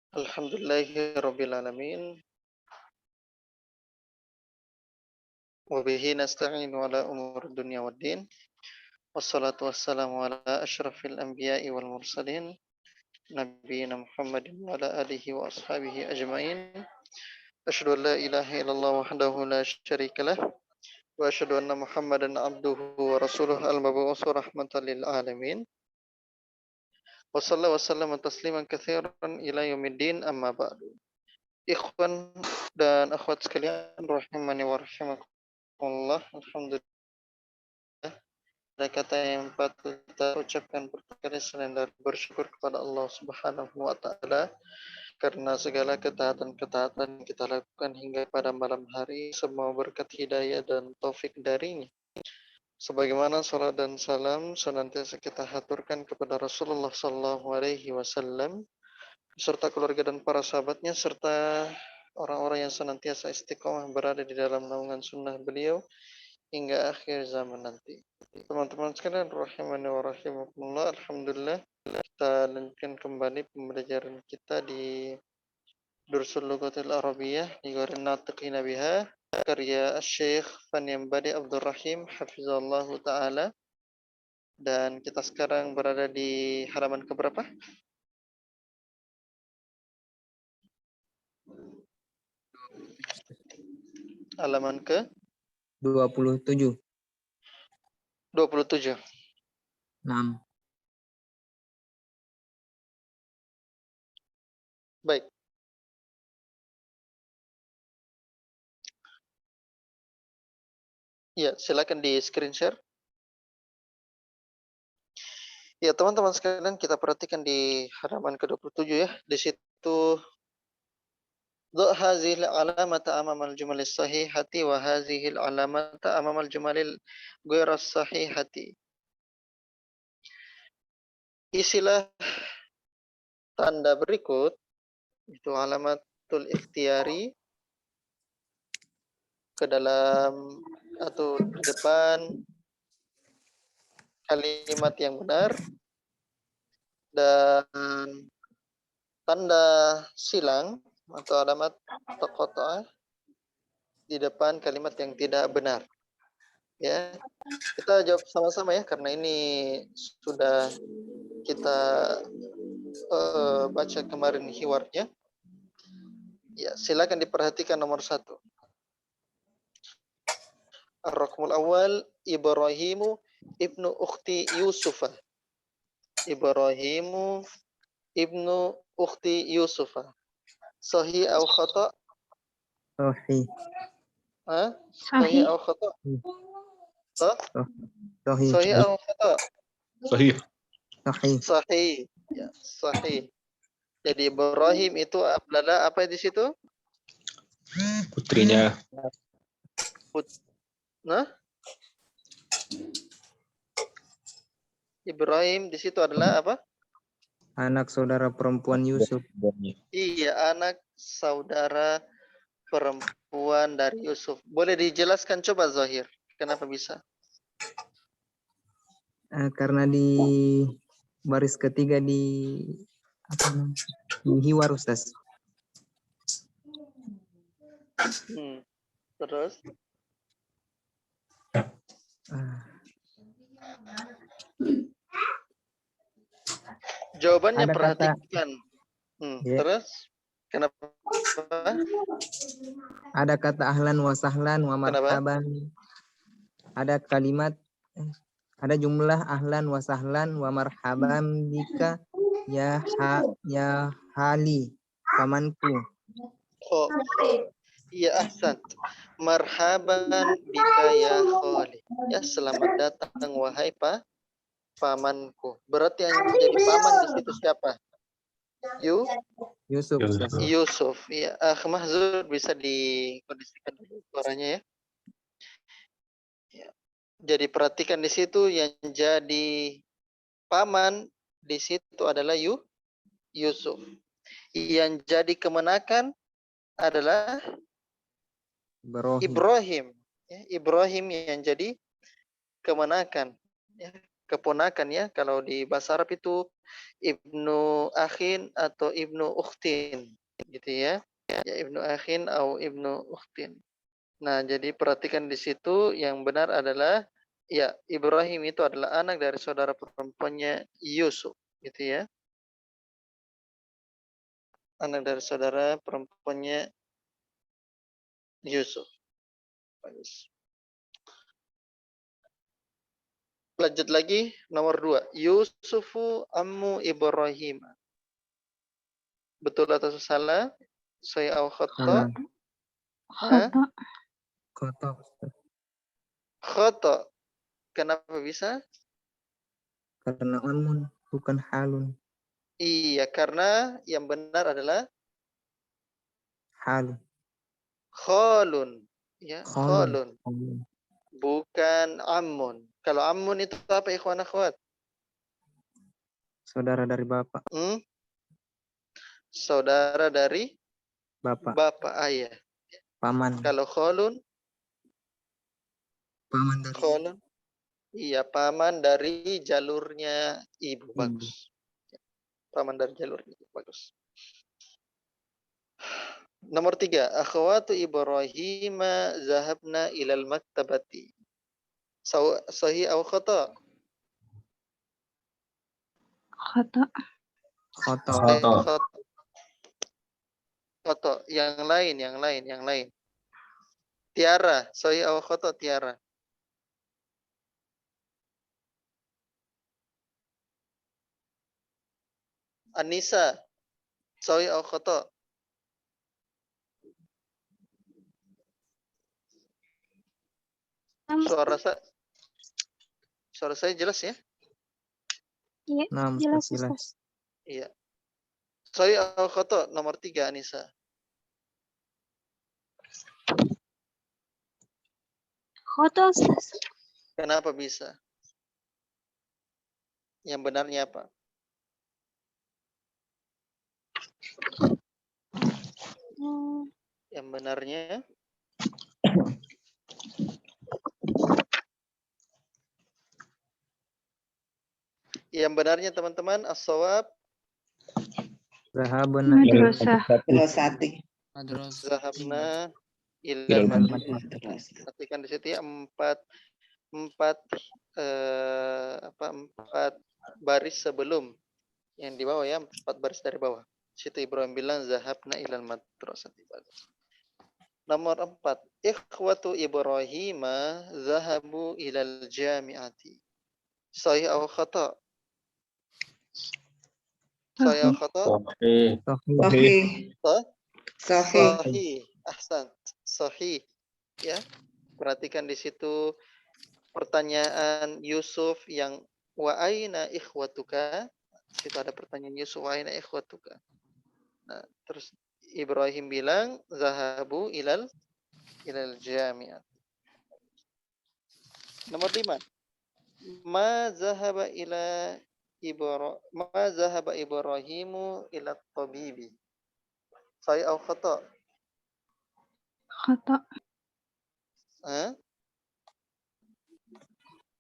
Alhamdulillahirabbil alamin wa bihi nasta'inu ala umuri dunya waddin wassalatu wassalamu ala asyrafil anbiya'i wal mursalin nabiyina Muhammadin wa ala alihi wa ashabihi ajmain asyhadu an la ilaha illallah wahdahu la syarika lah wa asyhadu anna Muhammadan abduhu wa rasuluhu al-mab'uts rahmatan lil alamin wa sallallahu wa sallama tasliman katsiran ila yaumiddin amma ba'du. Ikhwan dan akhwat sekalian rahimani wa rahimakumullah. Alhamdulillah, ada kata yang patut kita ucapkan pertama selain dari bersyukur kepada Allah Subhanahu wa taala karena segala ketaatan-ketaatan yang kita lakukan hingga pada malam hari semua berkat hidayah dan taufik darinya. Sebagaimana salat dan salam senantiasa kita haturkan kepada Rasulullah sallallahu alaihi wasallam serta keluarga dan para sahabatnya serta orang-orang yang senantiasa istiqomah berada di dalam naungan sunnah beliau hingga akhir zaman nanti. Teman-teman sekalian rahimani wa rahimakumullah, alhamdulillah kita lanjutkan kembali pembelajaran kita di Dursul Lughatil Arabiyyah di Gharin Natiqina Biha karya Syekh Fanyambadi Abdul Rahim hafizallahu taala, dan kita sekarang berada di halaman keberapa? Halaman ke 27. 27. 6. Baik. Ya, silakan di screen share. Ya, teman-teman sekalian, kita perhatikan di halaman ke-27 ya. Di situ ضع هذه العلامة أمام الجمل الصحيحة وهذه العلامة أمام الجمل غير الصحيحة. Isilah tanda berikut, itu alamatul ikhtiyari, ke dalam atau di depan kalimat yang benar, dan tanda silang atau alamat taqatta'ah di depan kalimat yang tidak benar. Ya, kita jawab sama-sama ya, karena ini sudah kita baca kemarin hiwarnya. Ya, silakan diperhatikan nomor 1. Ar-raqmul awal, Ibrahimu ibnu ukhti Yusufa. Ibrahimu ibnu ukhti Yusufa. Sahih atau khata? Sahih. Sahih atau khata? Sahih atau khata? Sahih. Sahih. Sahih. Ya, sahih. Jadi Ibrahim itu adalah apa di situ? Putrinya. Ibrahim di situ adalah apa? Anak saudara perempuan Yusuf. Iya, anak saudara perempuan dari Yusuf. Boleh dijelaskan coba Zahir, kenapa bisa? Karena di baris ketiga di hiwar, Ustaz. Terus? Jawabannya perhatikan. Terus? Kenapa? Ada kata ahlan wa sahlan wa marhaban. Ada kalimat, ada jumlah ahlan wa sahlan wa marhaban bika ya hali pamanku. Oh, iya, ahsan. Marhaban bika ya khali. Ya, selamat datang wahai pamanku. Berarti yang menjadi paman di situ siapa? Yusuf. Yusuf. Ya, Mahzur bisa dikondisikan dulu suaranya ya. Ya. Jadi perhatikan di situ yang jadi paman di situ adalah Yusuf. Yang jadi kemenakan adalah Ibrahim. Ya, Ibrahim yang jadi kemenakan. Ya, keponakan ya. Kalau di bahasa Arab itu ibnu akhin atau ibnu ukhtin gitu ya. Ya ibnu akhin atau ibnu ukhtin. Nah, jadi perhatikan di situ yang benar adalah ya Ibrahim itu adalah anak dari saudara perempuannya Yusuf gitu ya. Anak dari saudara perempuannya Yusuf. Bagus. Lanjut lagi nomor 2. Yusufu ammu Ibrahim. Betul atau salah? Saya au khata? Khata. Khata, Ustaz. Khata. Kenapa bisa? Karena amun bukan halun. Iya, karena yang benar adalah Halun. khalun. Ya, Khalun. khalun. Bukan ammun. Kalau ammun itu apa ikhwan akhwat? Saudara dari bapak. Saudara dari Bapak. ayah. Paman. Kalau khalun? Paman dari Khalun. Iya, paman dari jalurnya ibu. Bagus. Paman dari jalurnya ibu. Bagus. Nomor 3. Akhwatu Ibrahim zahabna ilal maktabati. Sahih atau khata? Khata. Khata. Khata. Yang lain. Tiara. Sahih atau khata Tiara? Anissa. Sahih atau khata? Suara saya jelas ya? Iya, jelas Ustaz. Iya. Sahih atau khata nomor 3 Anissa? Khata Ustaz. Kenapa bisa? Yang benarnya apa? Yang benarnya teman-teman as-shawab Zahabna zahabna ilal madrasah. Perhatikan di situ ya empat baris sebelum yang di bawah ya, 4 baris dari bawah. Situ Ibrahim bilang zahabna ilal madrasah. Nomor 4. Ikhwatu Ibrahim zahabu ilal jami'ati. Sahih atau khata? Sahih atau khata? Sahih. Ahsan. Sahih. Ya. Perhatikan di situ pertanyaan Yusuf yang wa aina ikhwatuka. Situ ada pertanyaan Yusuf wa aina ikhwatuka. Nah, terus Ibrahim bilang zahabu ilal jami'at. Nomor 5. Ma zahaba Ibrahimu ila tabibi. Sahih atau khata? Khata.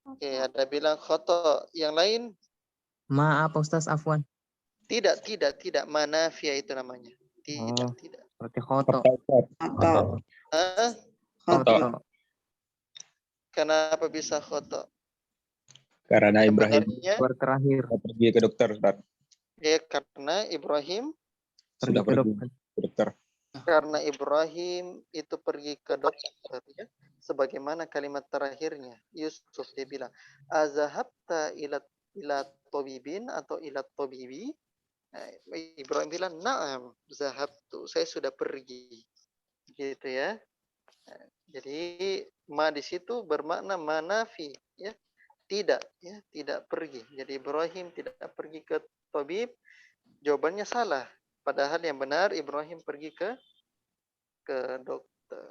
Oke, ada bilang khata. Yang lain? Maaf Ustaz, afwan. Tidak. Manafia itu namanya. Tidak. Berarti khoto. Khoto. Kenapa bisa khoto? Karena Ibrahim terakhir pergi ke dokter, Ustaz. Ya, karena Ibrahim Sudah pergi ke dokter. Karena Ibrahim itu pergi ke dokter ya. Sebagaimana kalimat terakhirnya Yusuf dia bilang, "Azahabta ila tabibin atau ila tabibi?" Ibrahim bilang, "Na'am, zahabtu." Saya sudah pergi. Gitu ya. Jadi ma di situ bermakna manafi ya. Tidak ya, tidak pergi. Jadi Ibrahim tidak pergi ke tabib. Jawabannya salah. Padahal yang benar Ibrahim pergi ke dokter.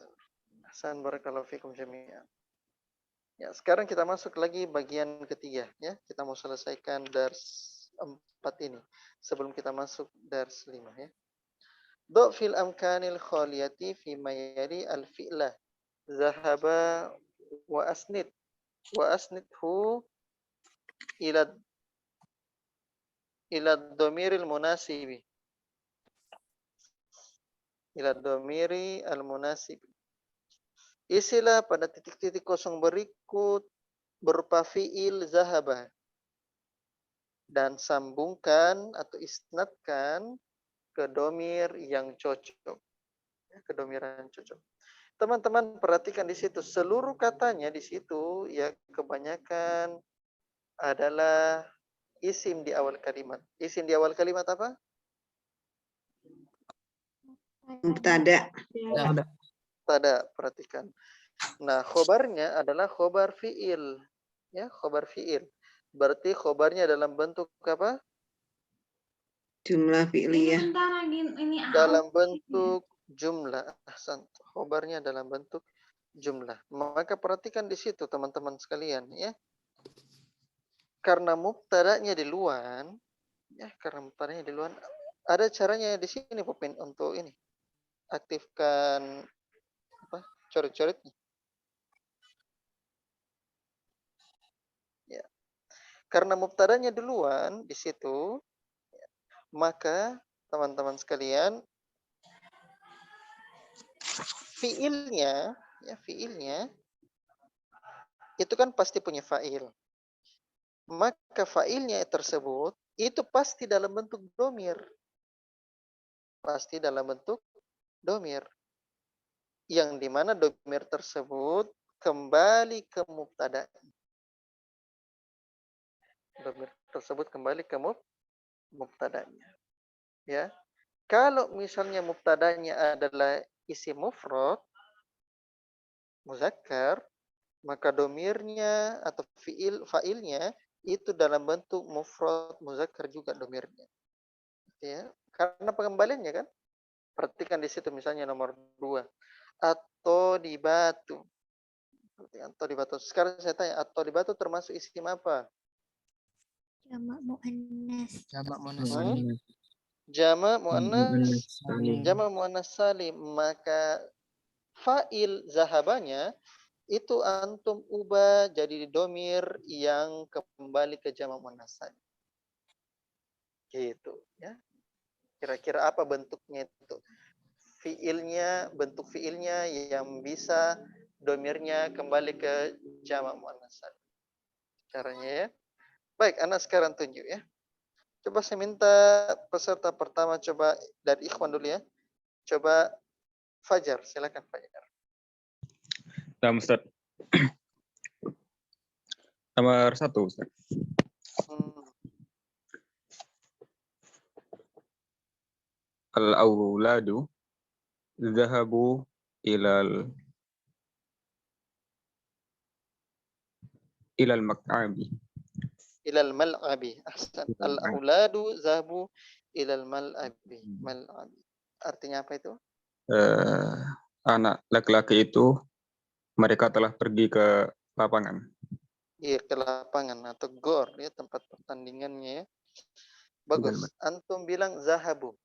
Hasan barakallahu fikum jami'an. Ya, sekarang kita masuk lagi bagian ketiga ya. Kita mau selesaikan dars 4 ini sebelum kita masuk dars 5 ya. Do fil amkanil khaliyati fi mayari al fi'lah zahaba wa asnidhu ila dhamiril munasibi. Ila dhamiri al-munasib. Isilah pada titik-titik kosong berikut berupa fiil zahaba. Dan sambungkan atau isnadkan ke dhamir yang cocok. Ke dhamir yang cocok. Teman-teman perhatikan di situ. Seluruh katanya di situ ya kebanyakan adalah isim di awal kalimat. Isim di awal kalimat apa? Mubtada. Tada, perhatikan. Nah, khobarnya adalah khobar fiil. Ya, khobar fiil. Berarti khobarnya dalam bentuk apa? Jumlah fi'liyah. Dalam bentuk jumlah. Khobarnya dalam bentuk jumlah. Maka perhatikan di situ teman-teman sekalian ya. Karena mubtadanya di luar, ya, karena mubtadanya di luar, ada caranya di sini Pupin untuk ini. Aktifkan apa? Coret-coretnya. Ya. Karena mubtadanya duluan di situ, maka teman-teman sekalian fiilnya, ya fiilnya itu kan pasti punya fa'il. Maka fa'ilnya tersebut itu pasti dalam bentuk domir. Pasti dalam bentuk domir. Yang dimana domir tersebut kembali ke mubtada. Domir tersebut kembali ke mubtadanya. Ya. Kalau misalnya mubtadanya adalah isim mufrad muzakkar, maka domirnya atau fa'ilnya itu dalam bentuk mufrad muzakkar juga domirnya. Ya. Karena pengembaliannya kan. Perhatikan di situ misalnya nomor 2. Atau di batu. Atau di batu. Sekarang saya tanya, atau di batu termasuk isim apa? Jamak muannas. Jamak muannas. Jamak muannas salim. Maka fa'il zahabanya itu antum ubah jadi domir yang kembali ke jamak muannas salim. Gitu ya. Kira-kira apa bentuknya itu? Bentuk fiilnya yang bisa domirnya kembali ke jamak muannas salim. Caranya ya. Baik, anak sekarang tunjuk ya. Coba saya minta peserta pertama coba dari Ikhwan dulu ya. Coba Fajar, silakan Fajar. Nah, Ustaz. Nomor 1, Ustaz. Al-auladu zahabu ilal mak'abi. Ilal mal'abi. Ahsan. Al-auladu zahabu ilal mal'abi. Mal'abi. Artinya apa itu? Anak laki-laki itu mereka telah pergi ke lapangan. Iya, ke lapangan atau gor ya, tempat pertandingannya ya. Bagus. Antum bilang zahabu.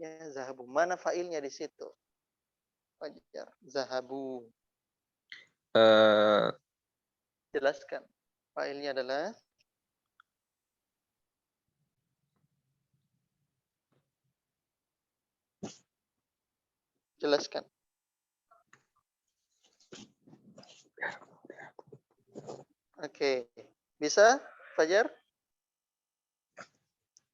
Ya, zahabu. Mana fa'ilnya di situ? Fajar. Zahabu. Jelaskan. Fa'ilnya adalah jelaskan. Oke. Bisa, Fajar?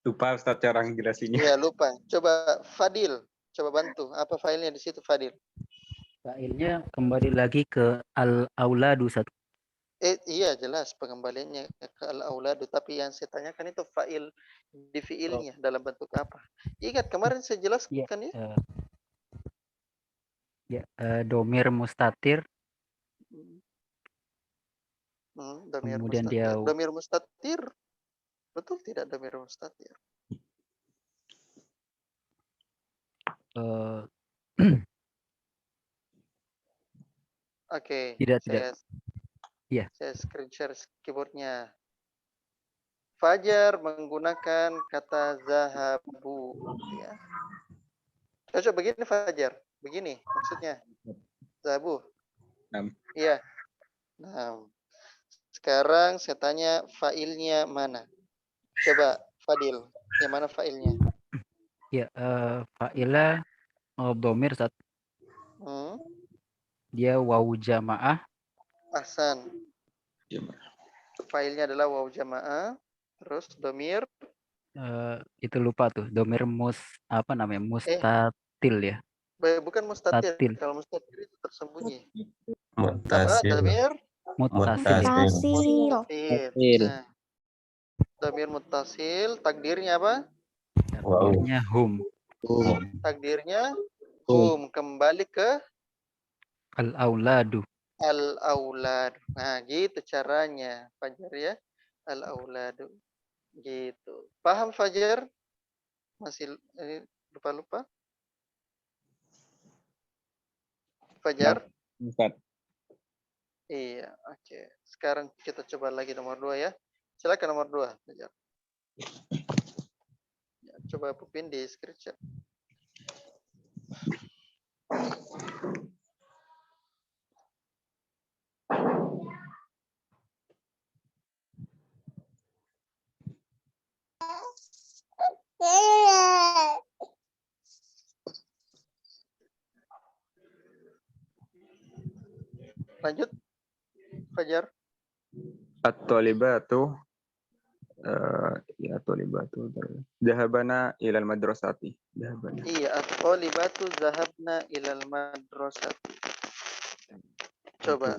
Lupa Ustaz cara ngejelasinnya. Iya, lupa. Coba Fadil, coba bantu. Apa filenya di situ, Fadil? Filenya kembali lagi ke al-auladu satu. Iya, jelas pengembaliannya ke al-auladu, tapi yang saya tanyakan itu fa'il di fiilnya dalam bentuk apa? Ingat kemarin saya jelaskan ya? Domir mustatir. Domir Kemudian mustatir. dia Domir mustatir. Betul tidak domir mustatir? Oke. Tidak. Saya screen share keyboardnya. Fajar menggunakan kata zahabu. Ya. Cocok begini Fajar. Begini maksudnya. Zahabu. Iya. Nah. Sekarang saya tanya fa'ilnya mana? Coba Fadil, yang mana fa'ilnya? Ya, fa'ilah domir satu. Hmm, Dia waw jamaah. Ahsan. Fa'ilnya adalah waw jamaah. Terus domir. Itu lupa tuh. Domir apa namanya? Mustatil ya. Bukan mustatir. Tatil. Kalau mustatir itu tersembunyi. Apa? Muttasil. Domir? Muttasil. Muttasil. Tasil. Nah, domir muttasil. Takdirnya apa? Wow. Takdirnya hum. Takdirnya hum. Kembali ke Al-auladu. al-aulad. Nah, gitu caranya, Fajar ya. Al-auladu. Gitu. Paham Fajar? Masih lupa-lupa? Fajar? Ustaz. Iya, oke. Sekarang kita coba lagi nomor 2 ya. Silakan nomor 2, Fajar. Ya, coba Pupin di screenshot. Lanjut, Fajar. At-talibatu ya talibatu dhahabana ilal madrasati. Dhahabana. Iya, at-talibatu zahabna ilal madrasati. Coba.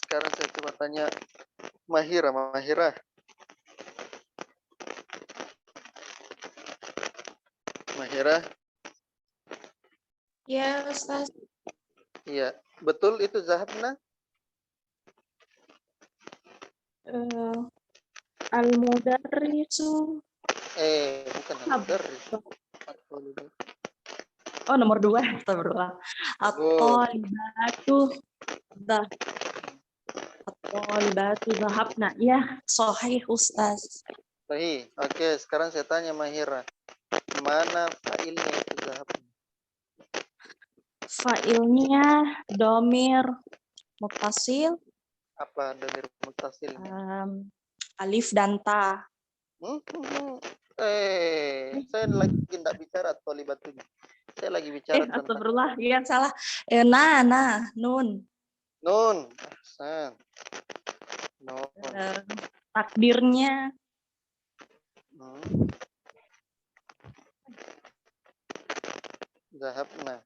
Sekarang saya coba tanya Mahira. Mahira. Ya, Ustaz. Iya, betul itu zahabna? Al-mudarrisu. Bukan al-mudarris. Oh, nomor 2. Astagfirullah. At-talibatu. At-talibatu zahabna. Ya, sahih Ustaz. Sahih. Oke, sekarang saya tanya Mahira. Mana fa'ilnya itu zahabna? Fa'ilnya domir muttasil, Apa domir muttasil? alif dan ta. Saya lagi tidak bicara tolibatunya. Saya lagi bicara tentang Astagfirullah, ya salah. Nun. nun. Ahsan. Nun. Takdirnya Zahabna.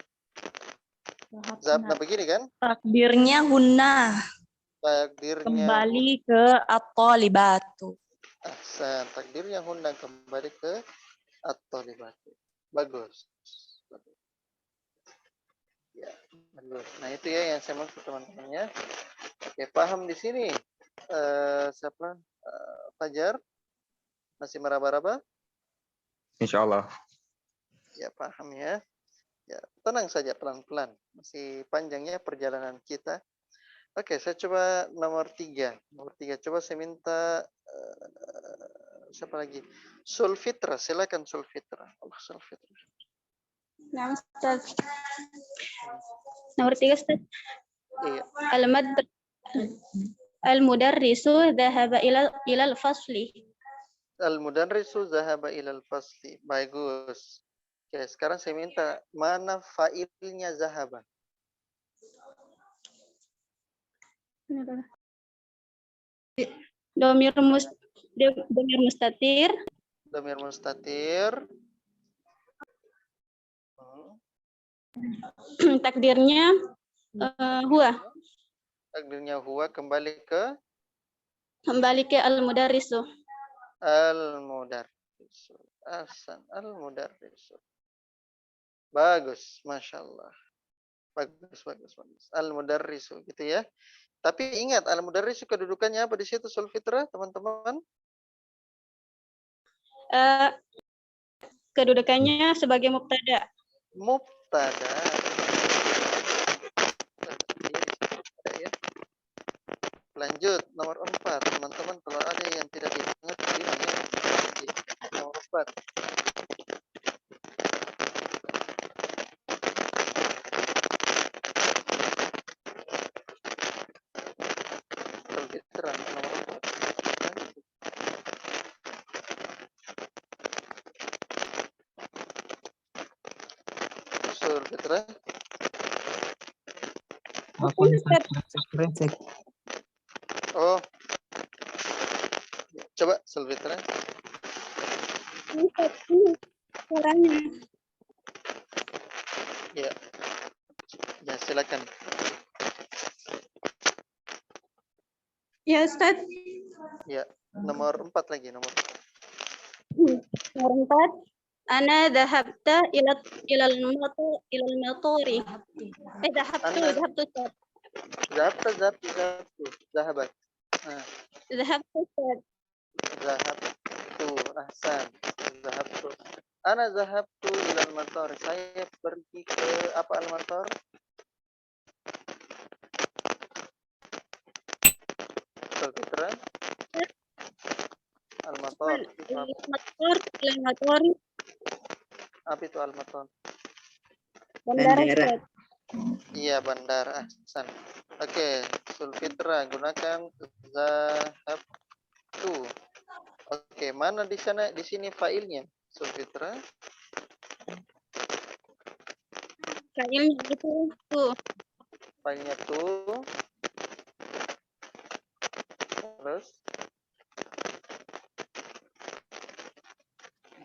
Zahabna begini kan? takdirnya hunna. Takdirnya Kembali ke at-talibatu. ahsan. Takdirnya hunna kembali ke at-talibatu. Bagus. Ya, bagus. Nah, itu ya yang saya maksud teman-temannya. Oke, paham di sini. Siapa? Fajar? Masih meraba-raba? Insyaallah. Ya, paham ya. Ya, tenang saja pelan-pelan. Masih panjangnya perjalanan kita. Oke, saya coba nomor 3. Nomor 3. Coba saya minta siapa lagi? Sulfitra, silakan Sulfitra. Sulfitra. Nah, Ustaz. Nomor 3, Ustaz. Iya. Al-mudarrisu dhahaba ilal fasli. Al-mudarrisu dhahaba ilal fasli. Bagus. Oke, sekarang saya minta mana fa'ilnya zahaba? Domir mustatir. Domir mustatir. Takdirnya huwa. Takdirnya huwa kembali ke al-mudarrisu. Al-mudarrisu. Ahsan, al-mudarrisu. Bagus, Masya Allah. Bagus. Al-mudarrisu, gitu ya. Tapi ingat, al-mudarrisu kedudukannya apa di situ, Sulfitra, teman-teman? Kedudukannya sebagai mubtada. Mubtada. Lanjut, nomor 4. Teman-teman, kalau ada yang tidak dimengerti, nomor 4. Sulfitra, nomor Sulfitra. Apa Ustaz? Brengsek. Oh. Coba Sulfitra. Suaranya. Ya. Ya, silakan. Ya Ustaz. Ya, nomor 4 lagi, nomor. Nomor 4. Ana dhahabta ilal matori. Dhahabtu Anda- Ustaz. Zahabat. Nah, Dhahabtu Ustaz. zahabtu. Ahsan. Zahabtu. Ana zahabtu ilal mator. Saya pergi ke apa al-mator? Sulfitra. Al-mator. Ilal matori. Apa itu al-mator? Bandara Bandara. Ustaz. Iya, bandara. Ahsan. Oke, Sulfitra gunakan zahabtu. Oke, mana di sana di sini failnya? Sulfitra. Failnya itu tuh. Failnya tuh. Terus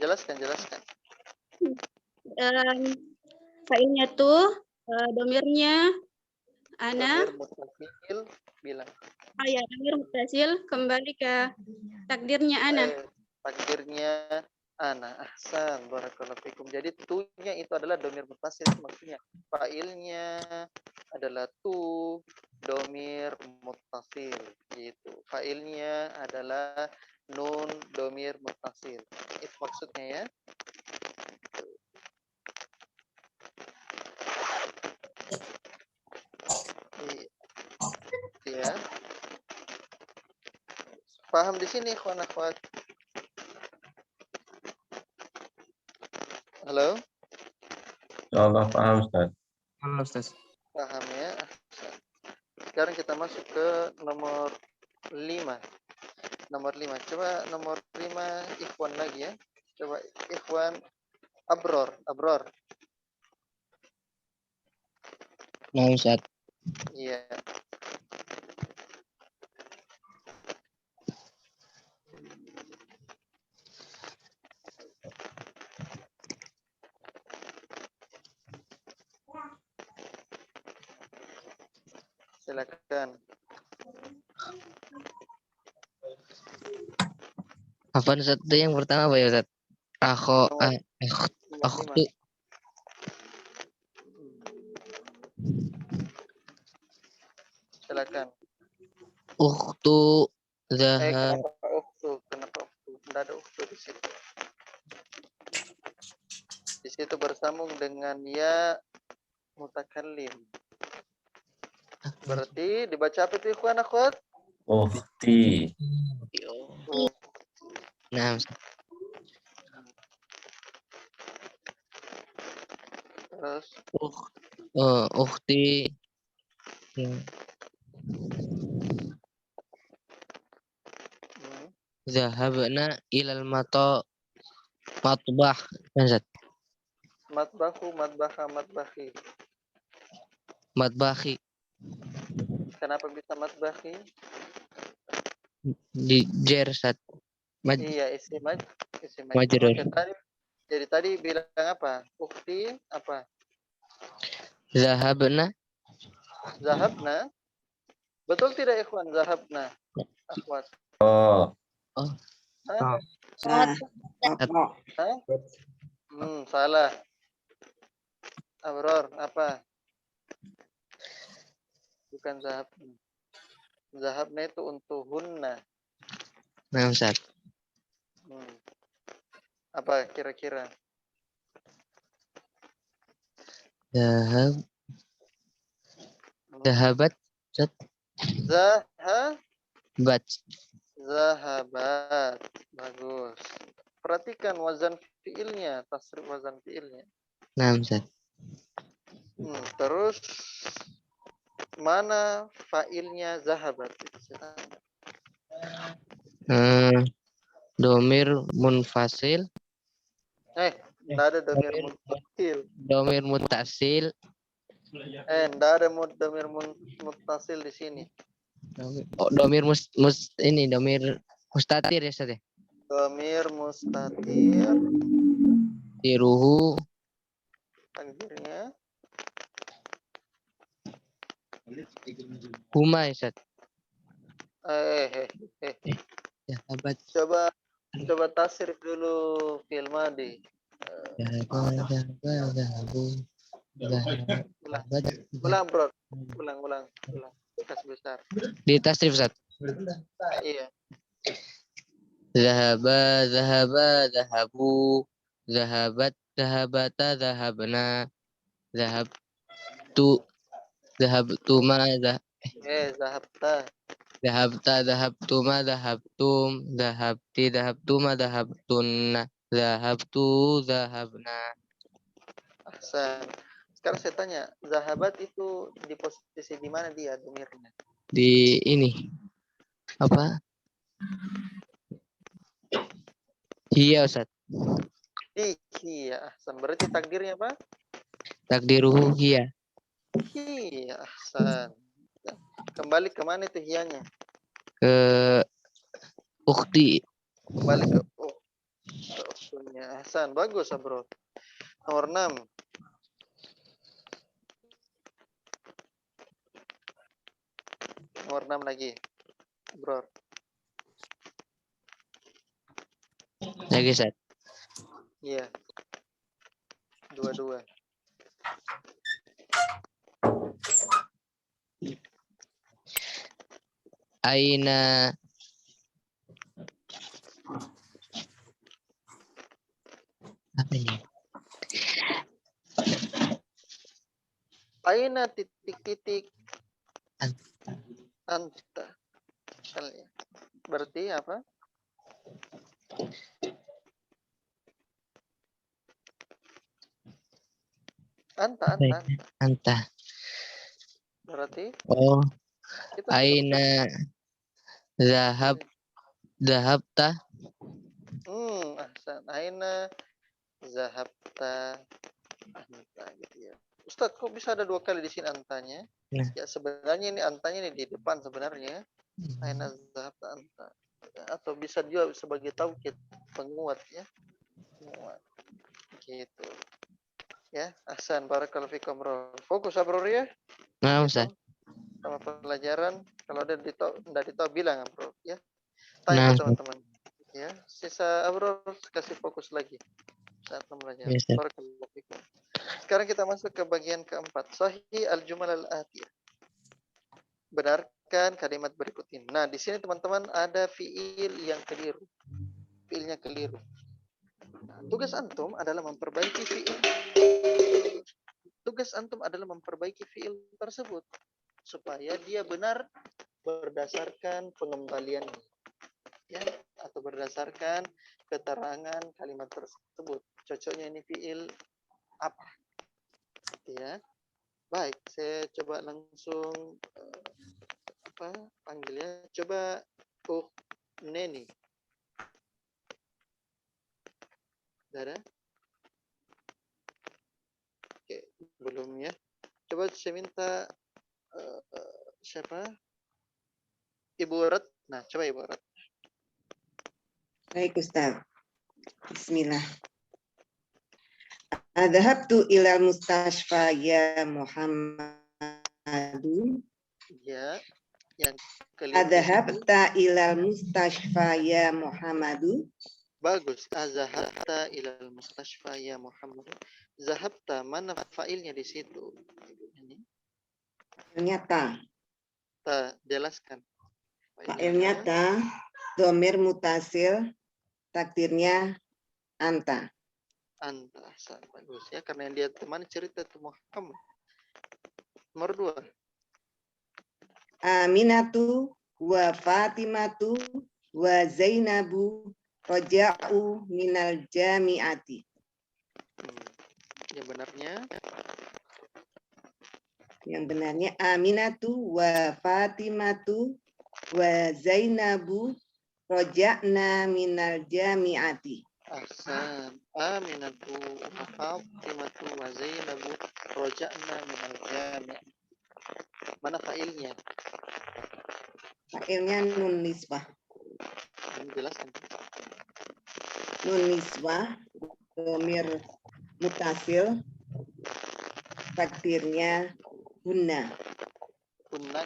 jelaskan. Failnya tuh domirnya ana. Domir mutasil bilang. Ya, domir mutasil kembali ke takdirnya ana. Takdirnya ana. Ahsan, barakallahu fikum. Jadi tu-nya itu adalah domir mutasil, maksudnya failnya adalah tu domir mutasil gitu. Failnya adalah nun domir mutasil. Itu maksudnya ya. Iya. Paham di sini ikhwan akhwat? Halo? Allah paham Ustaz. Halo Ustaz. Paham ya? Sekarang kita masuk ke nomor 5. Nomor 5. Coba nomor 5 ikhwan lagi ya. Coba ikhwan Abror. Nah Ustaz. Iya. Silakan. Apa Ustaz itu yang pertama apa ya Ustaz? Nomor Akhtu. 5. Silakan. Ukhtu zahab. Kenapa ukhtu? Tidak ada ukhtu di situ. Di situ bersambung dengan ya mutakallim. Berarti dibaca apa itu ikhwan akhwat? Ukhti. Nah, Terus ukhti zahabna ilal matbah. Ustaz. matbahu, matbaha, matbahi. Matbahi Kenapa bisa matbahi? di jer Ustaz. Iya, isi Majrur. Jadi tadi bilang apa? Ukhti apa? Zahabna. Betul tidak ikhwan? Zahabna. Akhwat. Oh. Hah? Salah. Abror, apa? Bukan zahabna. Zahabna itu untuk hunna. Nah Ustaz. Apa kira-kira? Zahabat Ustaz. Zahabat. Bagus. Perhatikan wazan fiilnya, tasrif wazan fiilnya. Nah Ustaz. Terus mana failnya zahabat? Domir munfasil. Nggak ada domir muttasil. Domir mutasil. Nggak ada domir muttasil di sini. Domir domir mustatir ya Ustaz ya. Domir mustatir. Tiruhu Takdirnya huma ya Ustaz. Ya, abad. Coba tasrif dulu fi'il madi. Ulang bro. Ulang. Bekas besar. Di tasrif Ustaz. Iya. Zahaba, zahabu, zahabat, zahabata, zahabna, zahabtuma, Zahabta. zahabtuma, zahabtum, zahabti, zahabtuma, zahabtunna, zahabtu, zahabna. Ahsan. Sekarang saya tanya, zahabat itu di posisi di mana dia domirnya? Di ini apa? Iya Ustaz. Iya, ahsan. Berarti takdirnya apa? Takdiruhu hiya. Iya, ahsan. Kembali ke mana itu hiyanya? Ke ukhti. Kembali ke ukhtunya. Ahsan, bagus bro. Nomor 6. Nomor 6 lagi. Bro. Lagi Ustaz. Iya. 2. Aina apa ini? Aina titik-titik anta. Berarti apa? Anta. Berarti? Oh, aina zahabta. Ahsan. Aina zahabta anta gitu ya. Ustadz, kok bisa ada 2 kali di sini antanya? Nah. Ya sebenarnya ini antanya ini di depan sebenarnya. Aina zahabta anta. Atau bisa juga sebagai taukid penguat ya. Penguat. Gitu. Ya, ahsan, barakallahu fikum bro. Fokus bro ya. Nah, Ustaz. Sama pelajaran, kalau ada enggak ditahu bilang bro ya. Tanya ke teman-teman. Ya, sisa bro kasih fokus lagi saat belajar. Barakallahu fikum. Sekarang kita masuk ke bagian keempat. Sahih al-jumal al-atiyah. Benarkan kalimat berikut ini. Nah, di sini teman-teman ada fiil yang keliru. Fiilnya keliru. Nah, tugas antum adalah memperbaiki fiil. Tugas antum adalah memperbaiki fiil tersebut supaya dia benar berdasarkan pengembaliannya. Ya, atau berdasarkan keterangan kalimat tersebut. Cocoknya ini fiil apa? Ya. Baik, saya coba langsung panggil ya. Coba Neni. Ada? Oke, belum ya. Coba saya minta siapa? Ibu Ratna. Coba Ibu Ratna. Baik Ustaz. Bismillah. Adhabtu ilal mustashfa ya Muhammadu. Ya. Yang Adhabta ilal mustashfa ya Muhammadu. Bagus. Zahabta ilal mustashfa ya Muhammad. Zahabta, mana failnya di situ? Failnya ta. Ta, jelaskan. Failnya ta, domir mutasil, takdirnya anta. Anta, bagus ya. Karena yang dia temani cerita itu Muhammad. Nomor 2. Aminatu wa Fatimatu wa Zainabu roja'u minal jami'ati. Yang benarnya? Yang benarnya Aminatu wa Fatimatu wa Zainabu roja'na minal jami'ati. Ahsan. Aminatu wa Fatimatu wa Zainabu roja'na minal jami'. Mana fa'ilnya? Fa'ilnya nun nisbah. Jelaskan. Nun nisbah, dhamir mutasil, takdirnya hunna. Hunna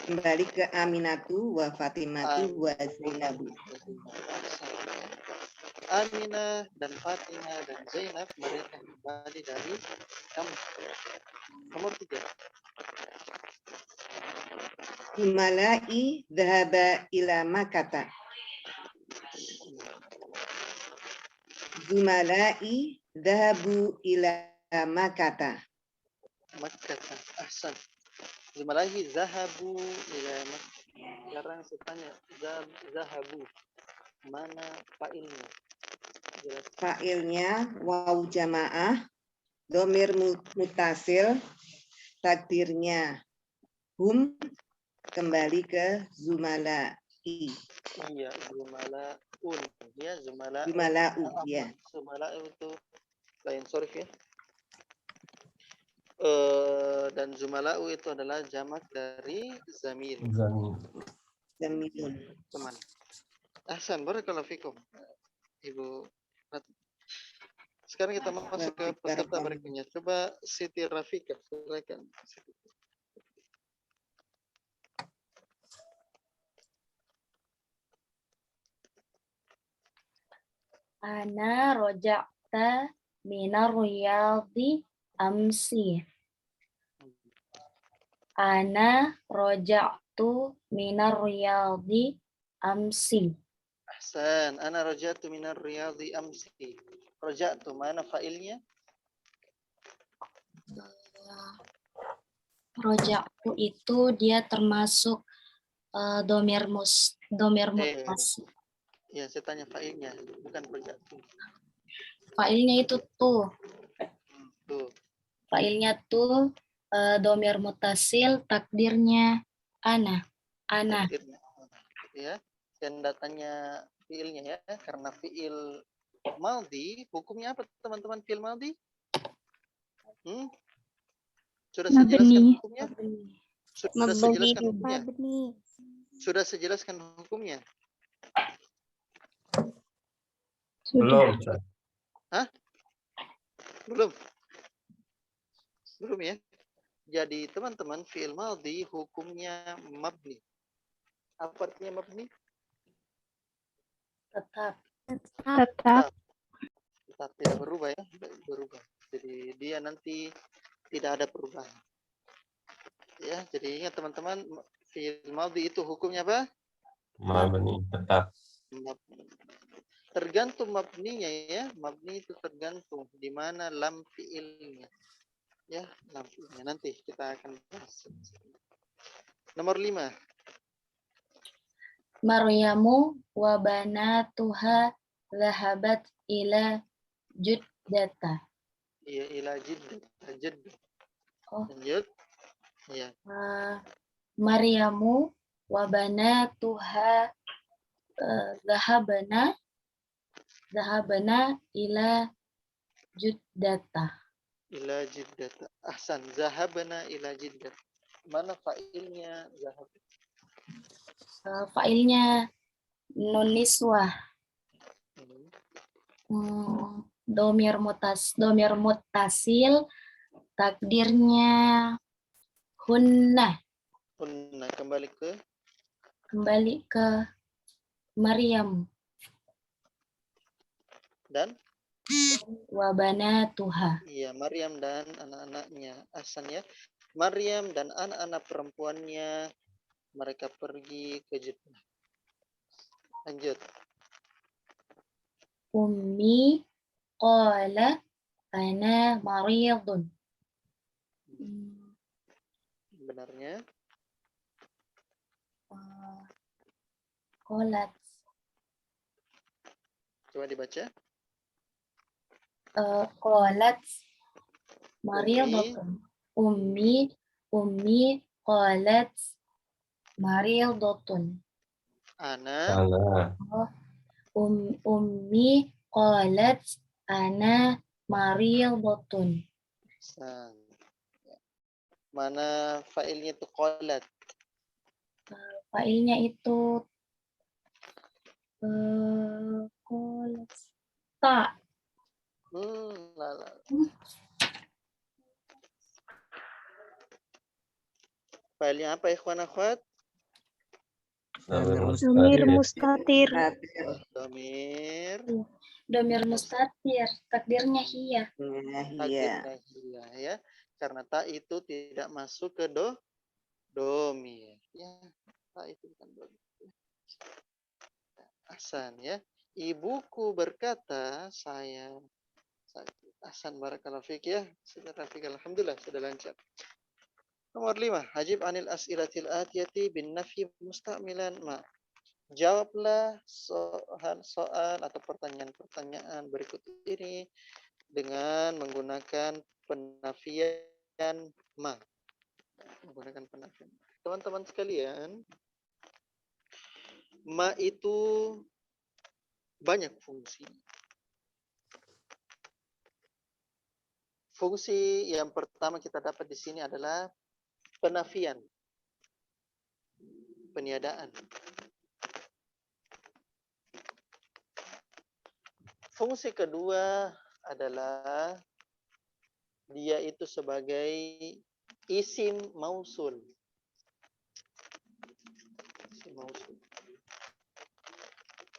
kembali ke Aminatu wa Fatimatu wa Zainabu. Aminah dan Fatimah dan Zainab mereka kembali dari kampus. Nomor 3. Zumalai dhahaba ila Makkah. Zumalai dhahabu ila Makkah. Makkah. Ahsan. Zumalahi zahabu ila Makkah. Sekarang saya tanya, zahabu mana fa'ilnya? Fa'ilnya waw jamaah, dhamir mutasil, takdirnya hum, kembali ke zumalai. Iya, zumalaun. Ya, Zumalau, ya. Zumalau itu lain sorry ya. Dan zumalau itu adalah jamak dari zamir. Zamilun. Teman. Ahsan, barakallahu fikum. Ibu. Sekarang kita masuk ke peserta berikutnya. Coba Siti Rafika, silakan. Ana roja'ta minar riyadi amsi. Ana roja'tu minar riyadi amsi. Ahsan, ana raja'tu minar riyadi amsi. Raja'tu mana fa'ilnya? Roja'tu itu dia termasuk domir mutasil. Ya, saya tanya fa'ilnya, bukan raja'tu. Fa'ilnya itu tuh. Tuh. Fa'ilnya tuh domir mutasil, takdirnya ana. Takdirnya. Ya, dan datanya fiilnya ya, karena fiil maldi, hukumnya apa teman-teman fiil maldi? Sudah saya jelaskan hukumnya? Sudah saya jelaskan hukumnya? Sudah saya jelaskan hukumnya? Belum. Hah? Belum? Belum ya? Jadi teman-teman fiil maldi hukumnya mabni. Apa artinya mabni? Tetap. Tetap tidak berubah ya, tidak berubah. Jadi dia nanti tidak ada perubahan. Ya, jadi ingat teman-teman, fiil madhi itu hukumnya apa? Mabni, tetap. Tergantung mabninya ya. Mabni itu tergantung di mana lam fiilnya. Ya, lam fiilnya. Nanti kita akan bahas. Nomor 5. Maryamu wa banatuha zahabat ila juddata. Iya, ila jiddah. Oh. Lanjut. Ya. Maryamu wa banatuha zahabana ila juddata. Ila jiddata. Ahsan. Zahabana ila jiddah. Mana fa'ilnya zahab? Fa'ilnya nun niswah. Domir mutasil, takdirnya hunna. Hunna kembali ke Maryam. Dan wa banatuha. Iya, Maryam dan anak-anaknya. Ahsan ya. Maryam dan anak-anak perempuannya mereka pergi ke Jeddah. Lanjut. Ummi qala ana maridun. Benarnya Qalat. Coba dibaca. Qalat maridun. Ummi qalat maridun. Ana. Ummi qalat ana maridatun. Ahsan. Mana failnya itu qalat? Failnya itu qalat ta. Lala. Failnya apa ikhwan akhwat? Domir Domir mustatir. Domir. Domir mustatir, takdirnya hiya. Iya. Takdirnya hiya ya. Karena ta itu tidak masuk ke domir. Ya, ta itu bukan domir. Ahsan ya. Ibuku berkata, Ahsan barakallahu fiik ya. Sudah Rafiq, alhamdulillah sudah lancar. Nomor 5, ajib anil as'ilatil atiyati bin nafi musta'milan ma. Jawablah soal atau pertanyaan-pertanyaan berikut ini dengan menggunakan penafian ma. Menggunakan penafian. Teman-teman sekalian, ma itu banyak fungsi. Fungsi yang pertama kita dapat di sini adalah penafian, peniadaan. Fungsi kedua adalah dia itu sebagai isim mausul. Isim mausul.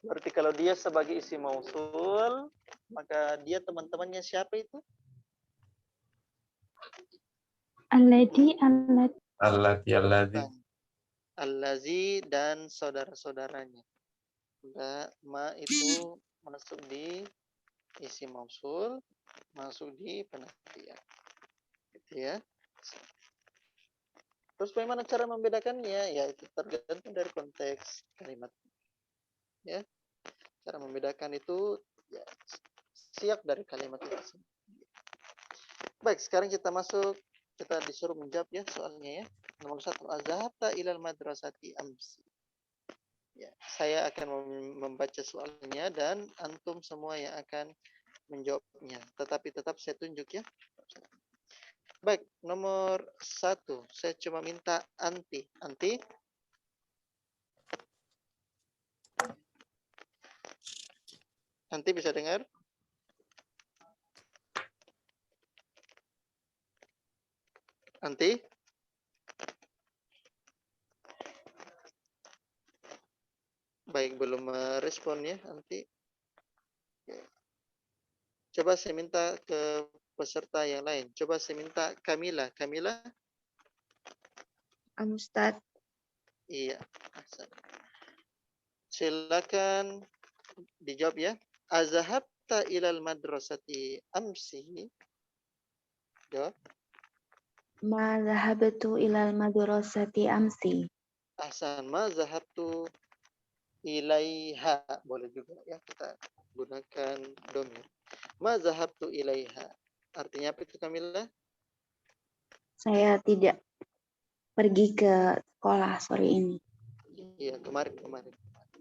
Berarti kalau dia sebagai isim mausul, maka dia teman-temannya siapa itu? Alladhi. Allazi dan saudara-saudaranya. Ma itu masuk di isim mausul, masuk di penafian. Gitu ya. Terus bagaimana cara membedakannya? Ya itu tergantung dari konteks kalimat. Ya. Cara membedakan itu ya, siap dari kalimat itu. Baik, sekarang kita disuruh menjawab ya soalnya ya. Nomor 1, azhabta ilal madrasati amsi. Ya, saya akan membaca soalnya dan antum semua yang akan menjawabnya. Tetapi tetap saya tunjuk ya. Baik, nomor 1, saya cuma minta Anti. Anti? Anti bisa dengar? Anti? Baik, belum merespon ya, Anti. Coba saya minta ke peserta yang lain. Coba saya minta Kamila. Kamila? Ustaz. Iya. Silakan dijawab ya. Azhabta ilal madrasati amsi? Jawab. Ma zahabtu ilal madrasati amsi. Ahsan. Ma zahabtu ilaiha. Boleh juga ya kita gunakan domir. Ma zahabtu ilaiha. Artinya apa itu Kamila? Saya tidak pergi ke sekolah sore ini. Iya, kemarin.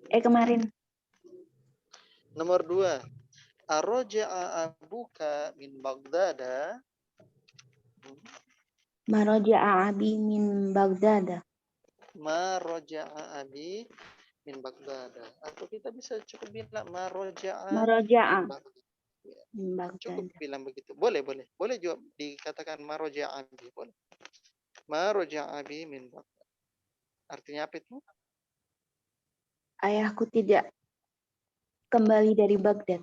Kemarin. Nomor 2. Arroja'a abuka min Baghdada. Ma raja'a abi min Baghdad. Ma roja'a abi min Baghdada. Atau kita bisa cukup bilang ma roja'a min Baghdad. Cukup bilang begitu. Boleh juga dikatakan ma roja'a abi. Boleh. Ma roja'a abi min Baghdad. Artinya apa itu? Ayahku tidak kembali dari Baghdad.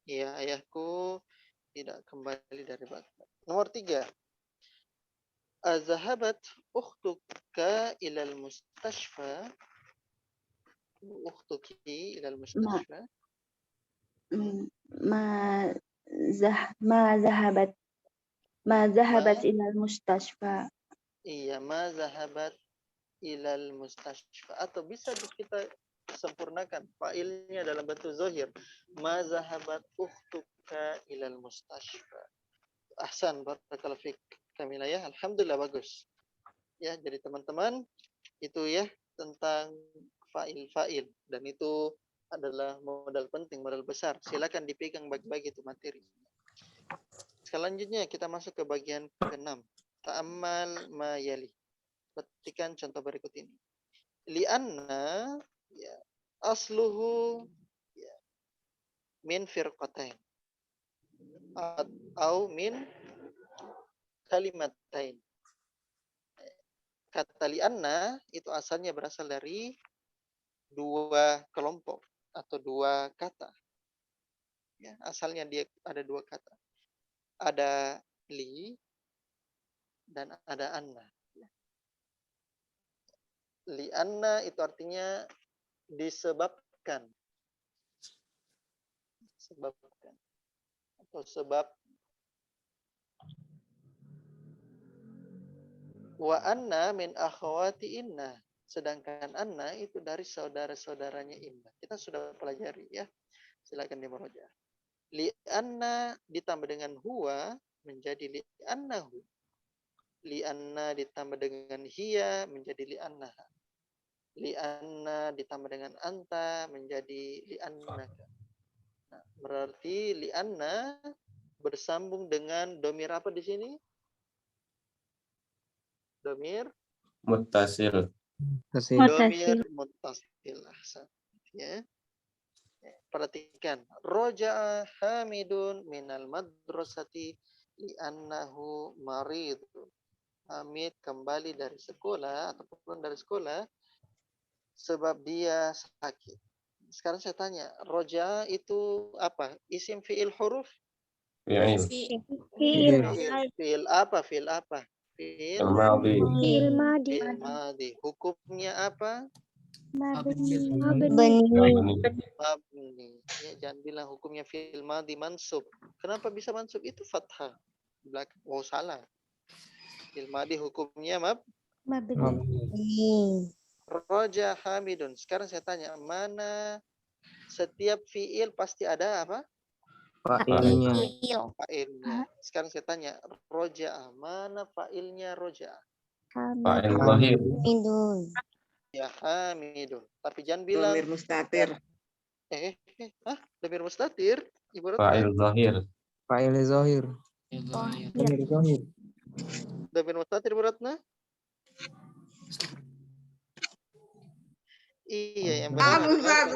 Iya, ayahku tidak kembali dari Baghdad. Nomor 3. Azhabat ukhtuka ilal mustashfa. Ukhtuki ilal mustashfa. Ma zahabat ilal mustashfa. Iya, ma zahabat ilal mustashfa. Atau bisa kita sempurnakan failnya dalam bentuk zahir. Ma zahabat ukhtuka ilal mustashfa. Ahsan, barakallahu fiik Kamila ya. Alhamdulillah bagus. Ya, jadi teman-teman itu ya tentang fa'il dan itu adalah modal penting, modal besar. Silakan dipegang bagi-bagi itu materi. Selanjutnya kita masuk ke bagian ke-6. Ta'ammal ma yali. Perhatikan contoh berikut ini. Lianna ya, asluhu ya, min firqatain atau min kalimatain. Kata lianna itu asalnya berasal dari dua kelompok atau dua kata. Ya, asalnya dia ada dua kata. Ada li dan ada anna. Li anna itu artinya disebabkan. Sebabkan. Atau sebab. Wa anna min akhwati inna. Sedangkan anna itu dari saudara-saudaranya inna. Kita sudah pelajari ya. Silakan dimurojaah. Li anna ditambah dengan huwa menjadi li annahu. Li anna ditambah dengan hiya menjadi li annaha. Li anna ditambah dengan anta menjadi li annaka. Nah, berarti li anna bersambung dengan domir apa di sini? Domir Muttasil. domir muttasil. Ya. Perhatikan. Roja'a Hamidun minal madrasati li'annahu maridun. Hamid kembali dari sekolah atau pulang dari sekolah sebab dia sakit. Sekarang saya tanya, roja itu apa? Isim fi'il huruf? Fi'il. Fi'il apa? Fi'il apa? Fi'il Al-madhi. fi'il madhi. Hukumnya apa? Mabni. Mabni. Ya, jangan bilang hukumnya fi'il madhi mansub. Kenapa bisa mansub? Itu fathah. Belakang. Oh, salah. Fi'il madhi hukumnya Roja Hamidun. Sekarang saya tanya, mana setiap fi'il pasti ada apa? Fa'ilnya. Fa'ilnya. Sekarang saya tanya, roja, mana fa'ilnya roja? Fa'il zahir. Ya Hamidun. Tapi jangan bilang Domir mustatir. domir mustatir. Ibu Fa'il zahir. Fa'il zahir. Domir zahir. Domir mustatir Bu Ratna? Iya, yang benar. Ustaz,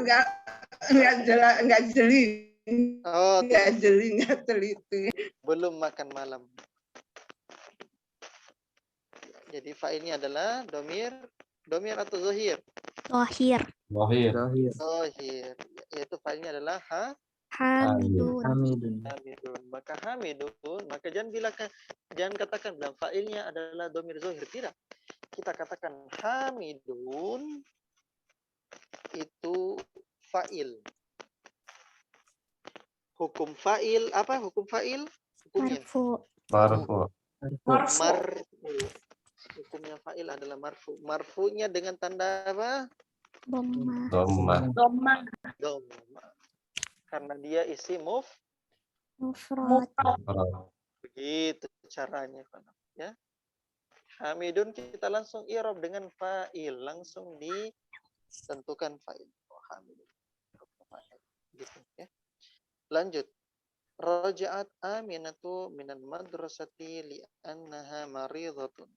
enggak jeli. Oh, Enggak jeli, enggak teliti. belum makan malam. Jadi fa'ilnya adalah domir atau zahir? Zahir. Zahir. Zahir. Yaitu fa'ilnya adalah Hamidun. Hamidun. Maka Hamidun, maka jangan katakan bilang fa'ilnya adalah domir zahir. Tidak. Kita katakan Hamidun itu fa'il. Hukum fa'il apa? Hukum fa'il? Hukumnya Marfu. Hukumnya fa'il adalah marfu. Marfunya dengan tanda apa? Dhammah. Dhamma. Karena dia isi Mufrad. begitu caranya, ya. Hamidun kita langsung i'rab dengan fa'il, langsung ditentukan fa'il. Hamidun. Gitu, ya. Lanjut. Raja'at Aminatu minal madrasati li'annaha maridhatun.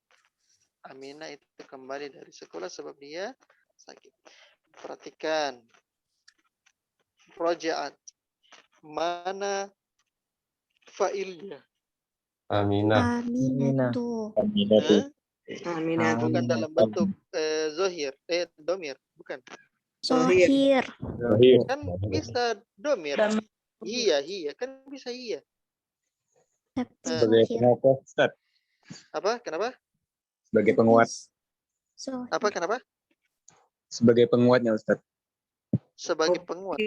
Aminah itu kembali dari sekolah sebab dia sakit. Perhatikan. Raja'at. Mana fa'ilnya? Aminah. Aminah. Bukan dalam bentuk zahir, domir, bukan. Zahir. Kan bisa domir. Iya, kan bisa iya. Sebagai penguat, Ustaz. Apa? Kenapa? Sebagai penguat. Apa? Kenapa? Sebagai penguatnya, Ustaz. Sebagai penguat.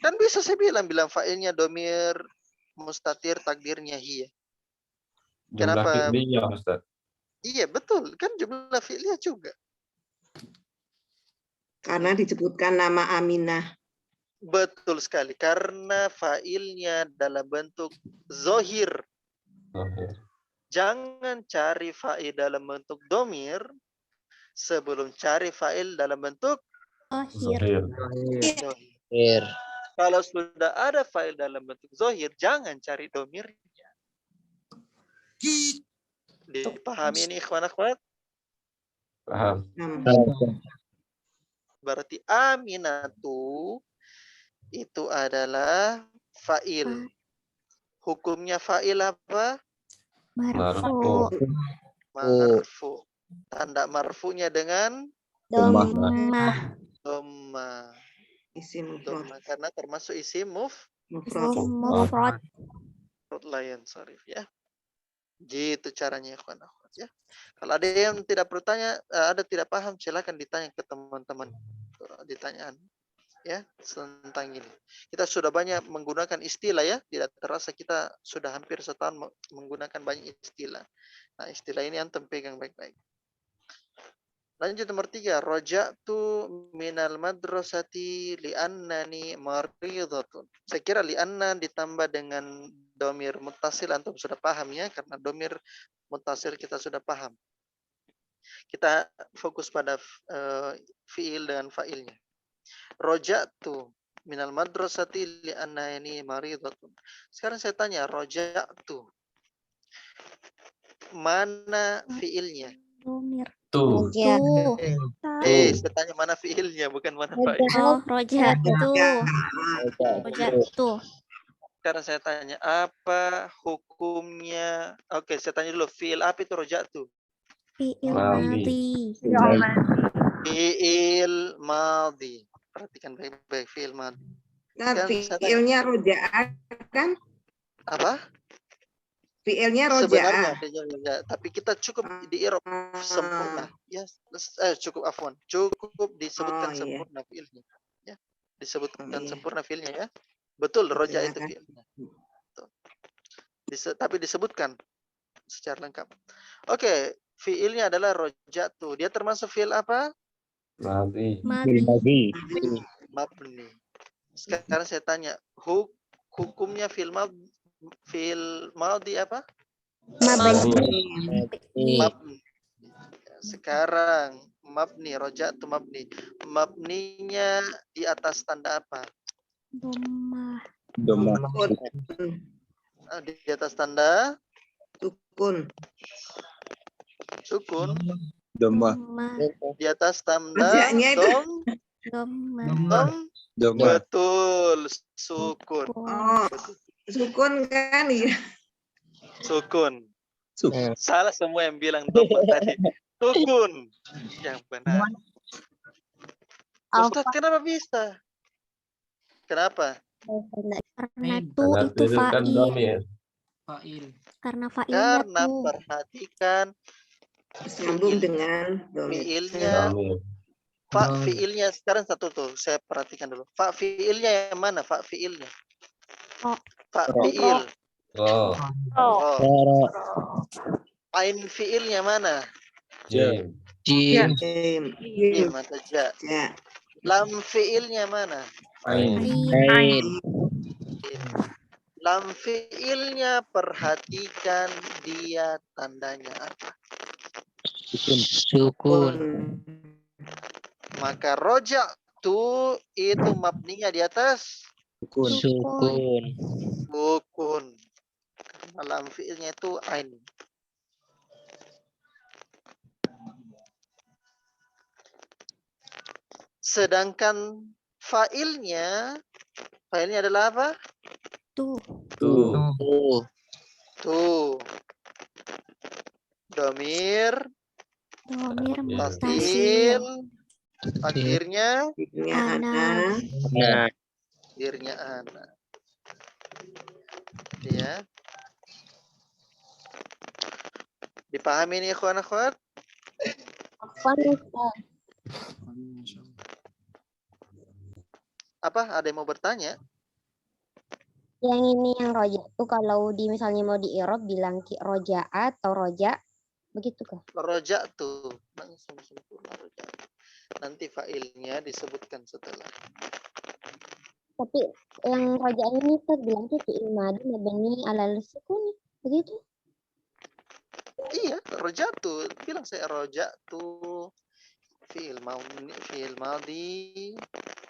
Kan bisa saya bilang fa'ilnya domir mustatir, takdirnya hiya. Jumlah Kenapa? fi'liyah, Ustaz. Iya, betul. Kan jumlah fi'liyah juga. Karena disebutkan nama Aminah. Betul sekali. Karena fa'ilnya dalam bentuk zohir. Jangan cari fa'il dalam bentuk domir sebelum cari fa'il dalam bentuk Zohir. Zohir. Zohir. Kalau sudah ada fa'il dalam bentuk zohir, jangan cari domirnya. Dipahami ini ikhwan akhwat? Paham. Berarti aminatu itu adalah fa'il. Hukumnya fa'il apa? Marfu. Marfu. Tanda marfunya dengan Dhammah. dhamma. Isim Dhamma karena termasuk isim mufrad. Mufrad. layan sorry ya. Gitu caranya ikhwan akhwat ya. Kalau ada yang tidak bertanya, ada tidak paham, silakan ditanya ke teman-teman. Ditanyaan ya tentang ini. Kita sudah banyak menggunakan istilah ya, tidak terasa kita sudah hampir setahun menggunakan banyak istilah. Nah, istilah ini antum pegang baik-baik. Lanjut nomor 3, raja'tu minal madrasati li'annani maridhatun. Saya kira li'anna ditambah dengan domir muttasil antum sudah paham ya, karena domir muttasil kita sudah paham. Kita fokus pada fiil dengan fa'ilnya. Raja'tu minal madrasati li'annani maridhatun. Sekarang saya tanya, raja'tu mana fiilnya? Domir. Tu. Saya tanya mana fiilnya, bukan mana fa'il. Oh, roja'tu. Sekarang saya tanya, apa hukumnya? Oke, saya tanya dulu, fiil apa itu roja'tu? Fi'il Madhi. madhi. Fiil madhi. Perhatikan baik-baik, fiil madhi. Nah, Sekarang saya tanya, fiilnya roja'at kan? apa? Fiilnya Sebenarnya roja'ah. fiilnya, tapi kita cukup di i'rab sempurna. Ya, cukup afwan. Cukup disebutkan sempurna fiilnya. Ya, disebutkan sempurna fiilnya ya. Betul, roja itu fiilnya. Tapi disebutkan secara lengkap. Oke, fiilnya adalah roja'tu. Dia termasuk fiil apa? Madhi. Madhi. Mabni. Sekarang saya tanya, hukumnya fiil madhi apa? Mabni. Mabni. Sekarang mabni, roja'tu mabni. Mabninya di atas tanda apa? Dhammah. Di atas tanda Sukun. sukun. Dhamma. Di atas tanda Roja'nya itu. dom. Betul, sukun. Oh, sukun kan ya. Sukun. Salah semua yang bilang dom tadi. Sukun. Yang benar. Ustaz, kenapa bisa? Kenapa? Karena itu kan fa'il. domir. Karena fa'ilnya Karena tuh. perhatikan Sambung dengan fiilnya. Domir. Fa fiilnya sekarang satu tuh, saya perhatikan dulu. Fa fiilnya yang mana? Fa fiilnya. Fa fiil. Oh. Ain fiilnya mana? Jim. Jim. Jim atau ja. Lam fiilnya mana? Ain. Lam fiilnya perhatikan dia tandanya apa? Sukun. Maka roja'tu itu mabninya di atas Sukun. sukun. Lam fiilnya itu ain. Sedangkan failnya adalah apa? Tuh. Domir muttasil. Takdirnya Ana. ana. Ya. Dipahami ini ikhwan akhwat? Apa? Ada yang mau bertanya? Yang ini yang roja tuh kalau di misalnya mau di i'rab bilang roja atau roja begitu kah? Roja tuh langsung sempurna roja. Nanti failnya disebutkan setelah. Tapi yang roja ini tuh bilang tuh fi'il madhi mabni alal sukun begitu. Iya, roja tuh bilang saya roja tuh fiil madhi,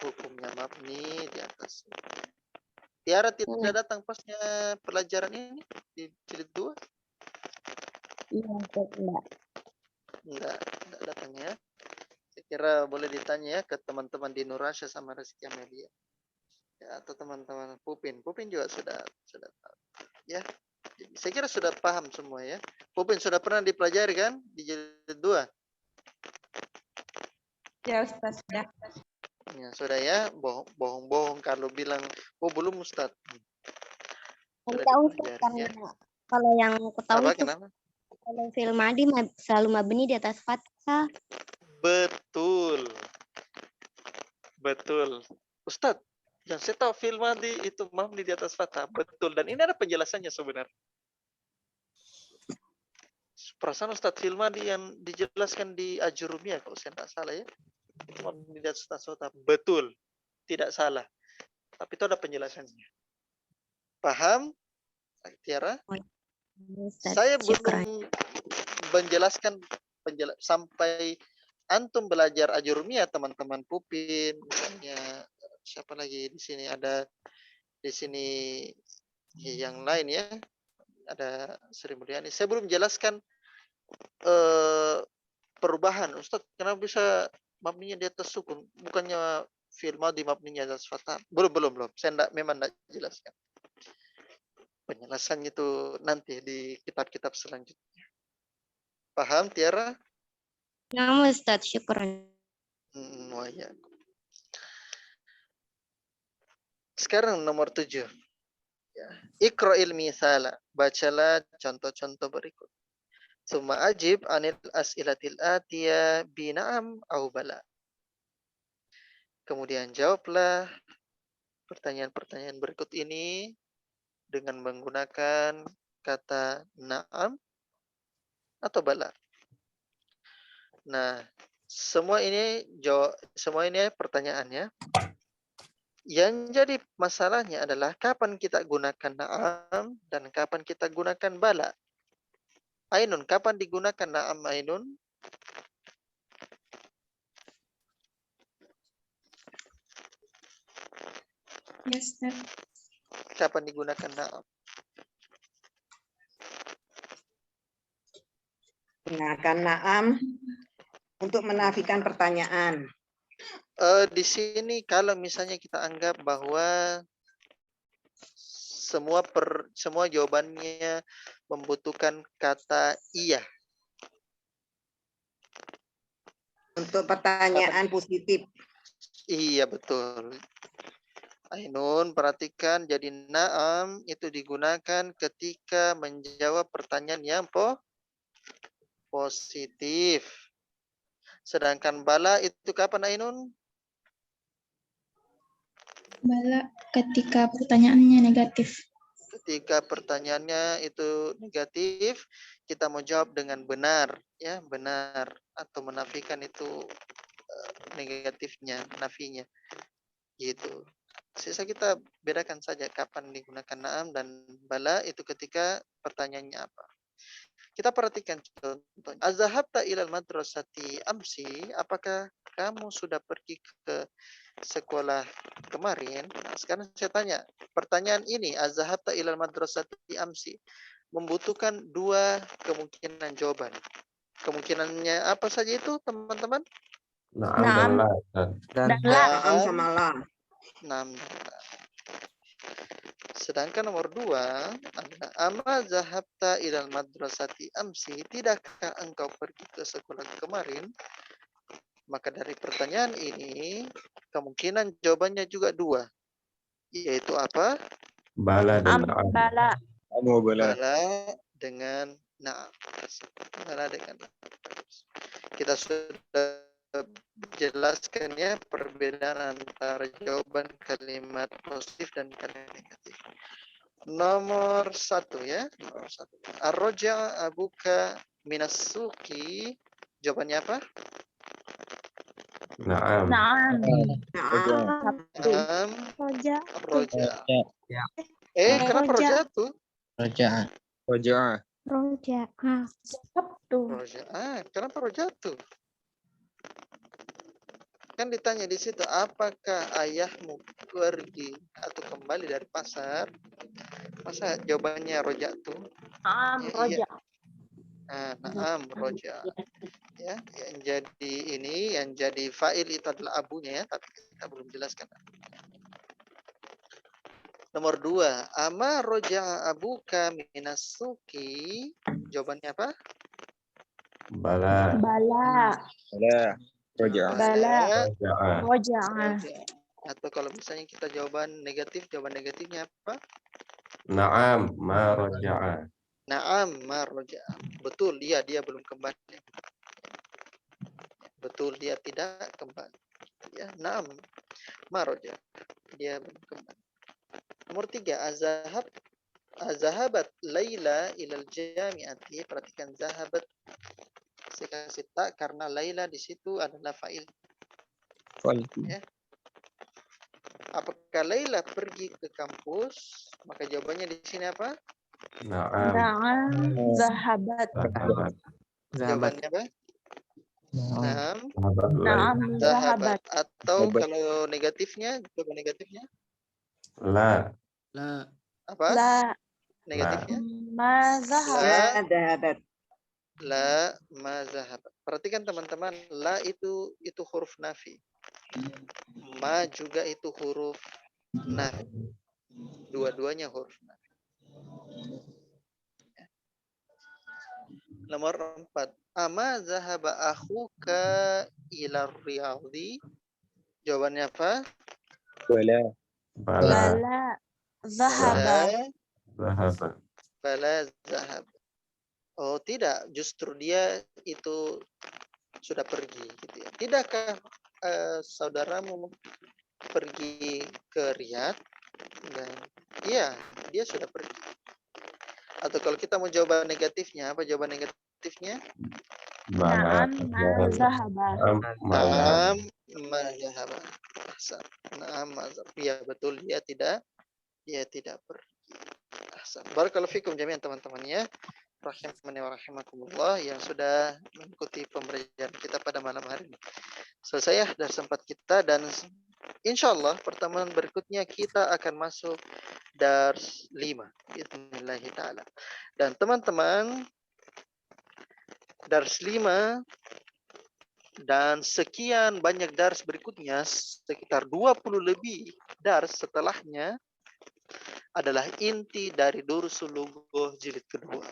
hukumnya mabni di atas. Tiara tidak datang pasnya pelajaran ini di jilid 2? Iya, enggak. Enggak datang ya. Saya kira boleh ditanya ya ke teman-teman di Nurasya sama Rizky Amelia. Ya, atau teman-teman Pupin. Pupin juga sudah tahu. Ya. Jadi, saya kira sudah paham semua ya. Pupin sudah pernah dipelajari kan di jilid 2? Ya Ustaz, sudah. Ya, sudah ya. Bohong kalau bilang, oh belum Ustaz. Sudah Enggak Ustaz, dipelajari ya. karena kalau yang aku tahu Apa, itu kenapa? kalau fi'il madhi selalu mabni di atas fathah. Betul. Ustadz, yang saya tahu fi'il madhi itu mabni di atas fathah. Betul. Dan ini ada penjelasannya sebenarnya. Perasaan Ustadz fi'il madhi yang dijelaskan di Ajurumiyah, kalau saya tidak salah ya. Mabni di atas fathah. Betul. Tidak salah. Tapi itu ada penjelasannya. Paham, Tiara? Ustaz, Saya syukran. belum menjelaskan sampai antum belajar Ajurumiyah, teman-teman Pupin, misalnya siapa lagi di sini, ada di sini yang lain ya, ada Sri Mulyani. Saya belum jelaskan perubahan. Ustadz, kenapa bisa mabninya di atas sukun? Bukannya fi'il madhi mabninya di atas fathah? Belum. Saya memang tidak jelaskan. Penjelasannya itu nanti di kitab-kitab selanjutnya. Paham, Tiara? Ya Ustaz, syukran. Ya. Sekarang nomor 7. Ya. Iqra'il misala. Bacalah contoh-contoh berikut. Summa ajib anil as'ilatil atiyah bina'am au bala. Kemudian jawablah pertanyaan-pertanyaan berikut ini dengan menggunakan kata na'am atau bala. Nah, semua ini pertanyaannya. Yang jadi masalahnya adalah kapan kita gunakan na'am dan kapan kita gunakan bala. Ainun, kapan digunakan na'am, Ainun? Yes, Ustaz. Kapan digunakan na'am? Gunakan na'am untuk menafikan pertanyaan. Di sini kalau misalnya kita anggap bahwa semua jawabannya membutuhkan kata iya. Untuk pertanyaan positif. Iya, betul. Ainun, perhatikan, jadi na'am itu digunakan ketika menjawab pertanyaan yang positif. Sedangkan bala itu kapan, Ainun? Bala ketika pertanyaannya negatif. Ketika pertanyaannya itu negatif, kita mau jawab dengan benar, ya, benar, atau menafikan itu negatifnya, nafinya, gitu. Sisa kita bedakan saja kapan digunakan na'am dan bala itu ketika pertanyaannya apa. Kita perhatikan contohnya. Azhabta ilal madrasati amsi, apakah kamu sudah pergi ke sekolah kemarin? Nah, sekarang saya tanya, pertanyaan ini, azhabta ilal madrasati amsi, membutuhkan dua kemungkinan jawaban. Kemungkinannya apa saja itu, teman-teman? Na'am dan la. Na'am sama la. Na'am. Sedangkan nomor 2 adalah ama zahabta ilal madrasati amsi, tidakkah engkau pergi ke sekolah kemarin? Maka dari pertanyaan ini kemungkinan jawabannya juga 2, yaitu apa? Bala dan na'am. Bala. Bala dengan na'am. Bala dengan na'am. Kita sudah jelaskan ya perbedaan antara jawaban kalimat positif dan kalimat negatif. Nomor 1 ya. Nomor 1. Ar-raja abuka minas suqi. Jawabannya apa? Na'am. Na'am. Na'am. Roja. Roja. Kenapa roja tuh? Roja. Roja. Roja. Sabtu. Roja. Kenapa roja tuh? Kan ditanya di situ, apakah ayahmu pergi atau kembali dari pasar? Masa jawabannya roja'tu? Ya, iya. Naam roja. Ya, yang jadi ini, yang jadi fa'il itu adalah abunya ya, tapi kita belum jelaskan. Nomor 2, ama roja abuka minas suki. Jawabannya apa? Bala. Bala. Ada. Roja. Bala. Roja'a. Roja'a. Atau kalau misalnya kita jawaban negatifnya apa? Naam ma roja'a. Naam ma roja. Betul, dia belum kembali. Betul, dia tidak kembali. Ya, naam ma roja. Dia belum kembali. Nomor 3, zahabat Laila ilal jami'ati. Perhatikan zahabat. Saya kasih tak karena Laila di situ adalah fa'il. Ya. Apakah Laila pergi ke kampus? Maka jawabannya di sini apa? Naam. Na'am. Zahabat. Zahabat. Jawabannya apa? Naam. Zahabat Na'am. Laila. Zahabat. Atau kalau negatifnya, coba negatifnya. La. Apa? La. Negatifnya? Ma zahabat. La zahabat. La ma zahabat. Perhatikan teman-teman, la itu huruf nafi. Ma juga itu huruf nafi. Dua-duanya huruf nafi. Nomor 4. Ama zahaba akhuka ila riyadhi. Jawabannya apa? Bala. Bala. Bala. Zahabat. Zahabat. Bala zahab. Oh tidak, justru dia itu sudah pergi gitu ya. Tidakkah saudaramu pergi ke Riyadh? Dan iya, dia sudah pergi. Atau kalau kita mau jawaban negatifnya, apa jawaban negatifnya? Bala. Na'am. Ma zahabat. Naam ma zahabat. Naam ma zahabat. Ya betul, dia tidak pergi. Barakallahu fikum jami'an teman-teman ya. Rahimani wa rahimakumullah yang sudah mengikuti pembelajaran kita pada malam hari ini. Selesai ya dari sempat kita, dan insyaallah pertemuan berikutnya kita akan masuk dars 5 bismillah taala. Dan teman-teman, dars 5 dan sekian banyak dars berikutnya, sekitar 20 lebih dars setelahnya adalah inti dari Durusul Lughah jilid kedua.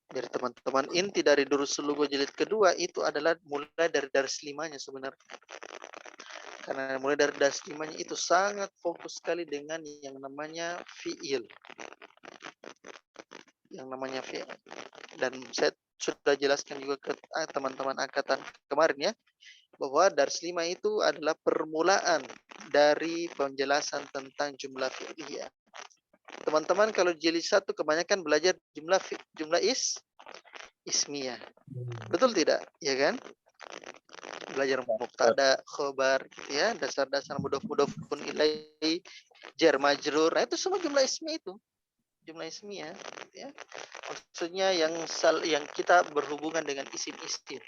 Dari teman-teman, inti dari Durusul Lughah jilid kedua itu adalah mulai dari dars 5-nya sebenarnya. Karena mulai dari dars 5-nya itu sangat fokus sekali dengan yang namanya fi'il. Yang namanya fi'il. Dan saya sudah jelaskan juga ke teman-teman angkatan kemarin ya, bahwa dars 5 itu adalah permulaan dari penjelasan tentang jumlah fi'liyah. Teman-teman kalau jilid 1 kebanyakan belajar jumlah ismiyah. Betul tidak? Ya kan? Belajar mubtada, khobar gitu ya, dasar-dasar mudhof-mudhofun ilaihi, jar majrur. Nah, itu semua jumlah ismiyah itu. Jumlah ismiyah gitu ya. Maksudnya yang kita berhubungan dengan isim-isim.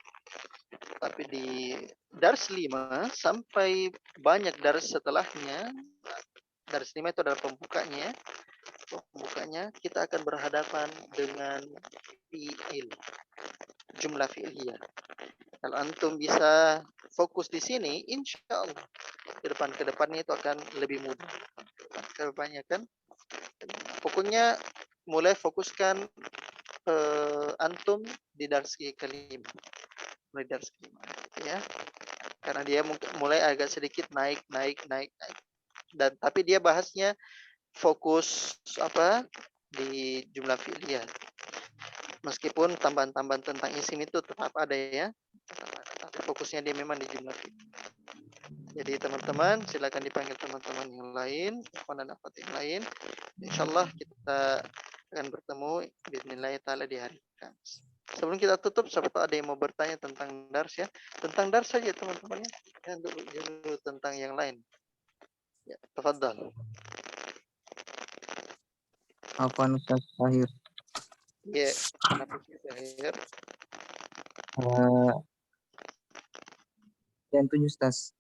Tapi di dars 5 sampai banyak dars setelahnya, dars 5 itu adalah pembukanya. Pembukanya kita akan berhadapan dengan fi'il, jumlah fi'liyah. Kalau antum bisa fokus di sini, insya Allah ke depannya itu akan lebih mudah. Kebanyakan, pokoknya mulai fokuskan antum di dars kelima, mulai dars kelima, ya. Karena dia mulai agak sedikit naik. Dan tapi dia bahasnya fokus apa di jumlah fi'liyah. Meskipun tambahan-tambahan tentang isim itu tetap ada ya. Tapi fokusnya dia memang di jumlah fi'liyah. Jadi teman-teman silakan dipanggil teman-teman yang lain, ikhwan dan akhwat yang lain. Insyaallah kita akan bertemu bismillah taala di hari Kamis. Sebelum kita tutup, siapa tahu ada yang mau bertanya tentang dars ya. Tentang dars saja teman-teman ya. Jangan dulu tentang yang lain. Ya, tafadhal. Apa Ustaz Fahir? Ya, kenapa Fahir? bagian 7 Ustaz.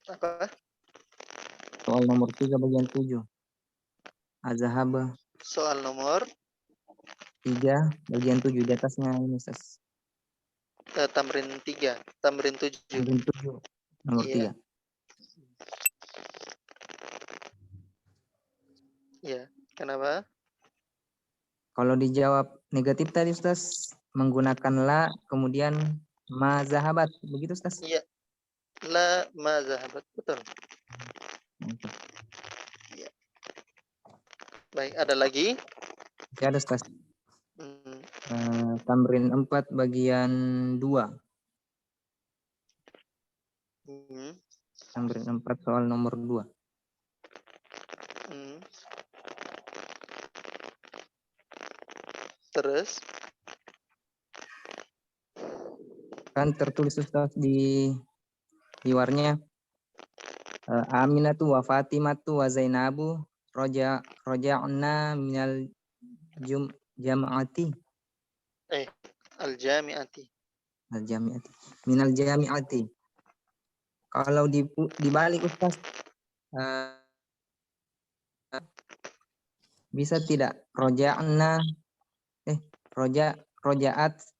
Apa? Soal nomor 3 bagian 7. Azhaba Soal nomor 3 bagian 7 di atasnya ini Ustaz. tamrin 3, tamrin 7. Bagian 7 nomor Iya. 3. Iya. Kenapa? Kalau dijawab negatif tadi Ustaz menggunakan la kemudian ma zahabat begitu Ustaz. Iya. La ma zahabat. Betul. Iya. Baik, ada lagi? Masih ada Ustaz. Hmm. Tamrin 4 bagian 2. Tamrin 4 soal nomor 2. Terus? Kan tertulis Ustaz di luarnya Aminatu wa Fatimatu wa Zainabu roja'na minal jama'ati. Al-jami'ati. Al-jami'ati. Minal jami'ati. Kalau dibalik Ustaz bisa tidak roja'at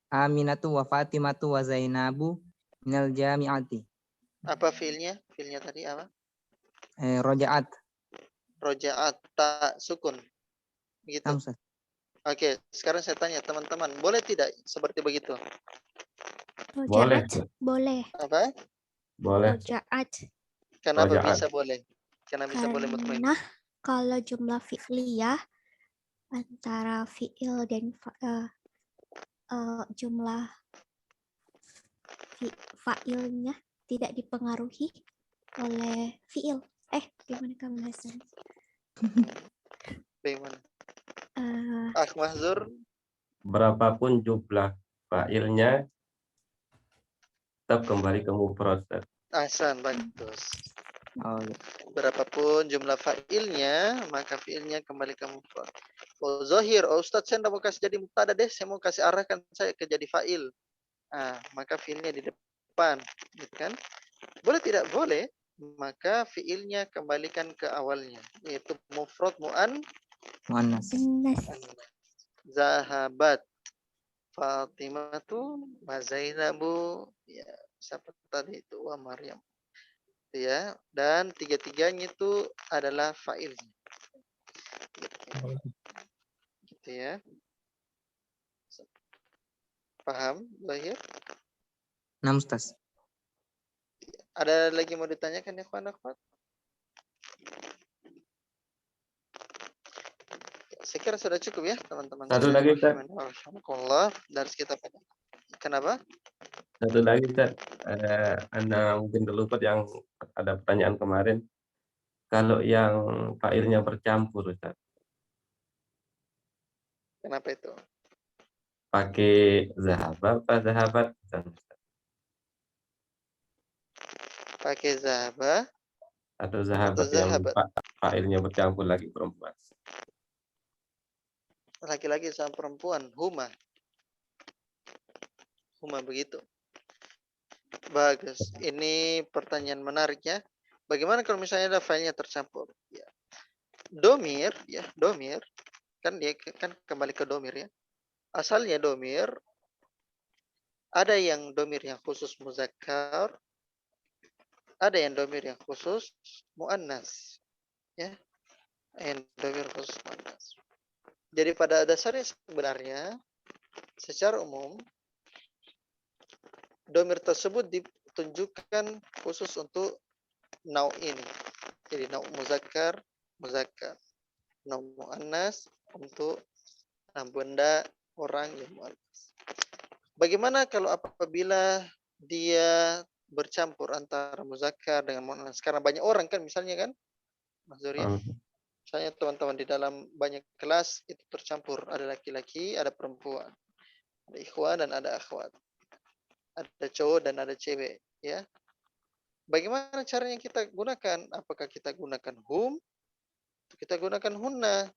Aminatu wa Fatimatu wa Zainabu minal jami'ati. Apa fiilnya? Fiilnya tadi apa? Roja'at. Roja'at tak sukun. Begitu. Oke, sekarang saya tanya teman-teman, boleh tidak seperti begitu? Boleh. Boleh. Apa? Boleh. Rojaat. Kenapa Rojaat. bisa boleh? Kenapa bisa boleh mutmain? Karena kalau jumlah fi'liyah antara fi'il dan jumlah fa'ilnya tidak dipengaruhi oleh fi'il. Gimana kamu bahasannya? Bagaimana? Mahzur. Berapapun jumlah fa'ilnya tetap kembali ke mufrad. Ahsan, bagus. Berapapun jumlah fa'ilnya, maka fi'ilnya kembali ke mufrad. Oh, zahir, Ustaz saya tidak mau kasih jadi mubtada deh, saya mau kasih arahkan saya ke jadi fa'il. Maka fi'ilnya di depan, gitu kan? Boleh tidak? Boleh. Maka fi'ilnya kembalikan ke awalnya, yaitu mufrad mu'annas. Zahabat Fatimatu wa Zainabu, ya, siapa tadi itu? Wa Maryam. Ya, dan tiga-tiganya itu adalah fa'il. Gitu ya. Paham, Zahir? Nah, Ustaz. Ada lagi mau ditanyakan ya, akhwat? Saya kira sudah cukup ya, teman-teman. Satu lagi, Ustaz. Alhamdulillah, dari kita pada. Kenapa? Satu lagi, Ustaz. Anda mungkin terlupa yang ada pertanyaan kemarin. Kalau yang fa'ilnya bercampur, Ustaz. Kenapa itu? Pakai zahabat apa zahabat? Pakai zahabah atau zahabat yang fa'ilnya bercampur lagi perempuan. Laki-laki sama perempuan, huma begitu. Bagus. Ini pertanyaan menarik ya. Bagaimana kalau misalnya ada filenya tercampur? Ya. Domir, kan dia kan kembali ke domir ya. Asalnya domir, ada yang domir yang khusus muzakkar, ada yang domir yang khusus muannas, ya. Yang domir khusus muannas. Jadi pada dasarnya sebenarnya, secara umum, domir tersebut ditunjukkan khusus untuk nau ini. Jadi nau muzakkar, nau muannas untuk benda orang yang muannas. Bagaimana kalau apabila dia bercampur antara muzakkar dengan muannas? Karena banyak orang kan misalnya kan, Mas Zuri. Misalnya teman-teman di dalam banyak kelas itu tercampur, ada laki-laki, ada perempuan, ada ikhwan dan ada akhwat, ada cowok dan ada cewek, ya. Bagaimana caranya kita gunakan? Apakah kita gunakan hum? Atau kita gunakan hunna?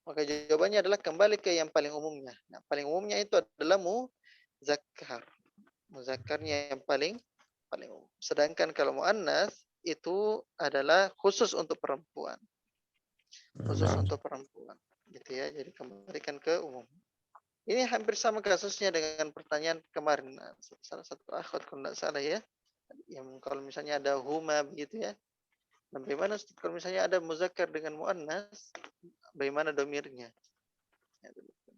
Maka jawabannya adalah kembali ke yang paling umumnya. Nah, paling umumnya itu adalah muzakkar. Muzakkarnya yang paling paling umum. Sedangkan kalau muannas itu adalah khusus untuk perempuan. Khusus untuk perempuan. Gitu ya. Jadi kembalikan ke umum. Ini hampir sama kasusnya dengan pertanyaan kemarin. Nah, salah satu akhwat kalau tidak salah ya. Yang kalau misalnya ada huma begitu ya. Nah, bagaimana kalau misalnya ada muzakkar dengan muannas, bagaimana domirnya?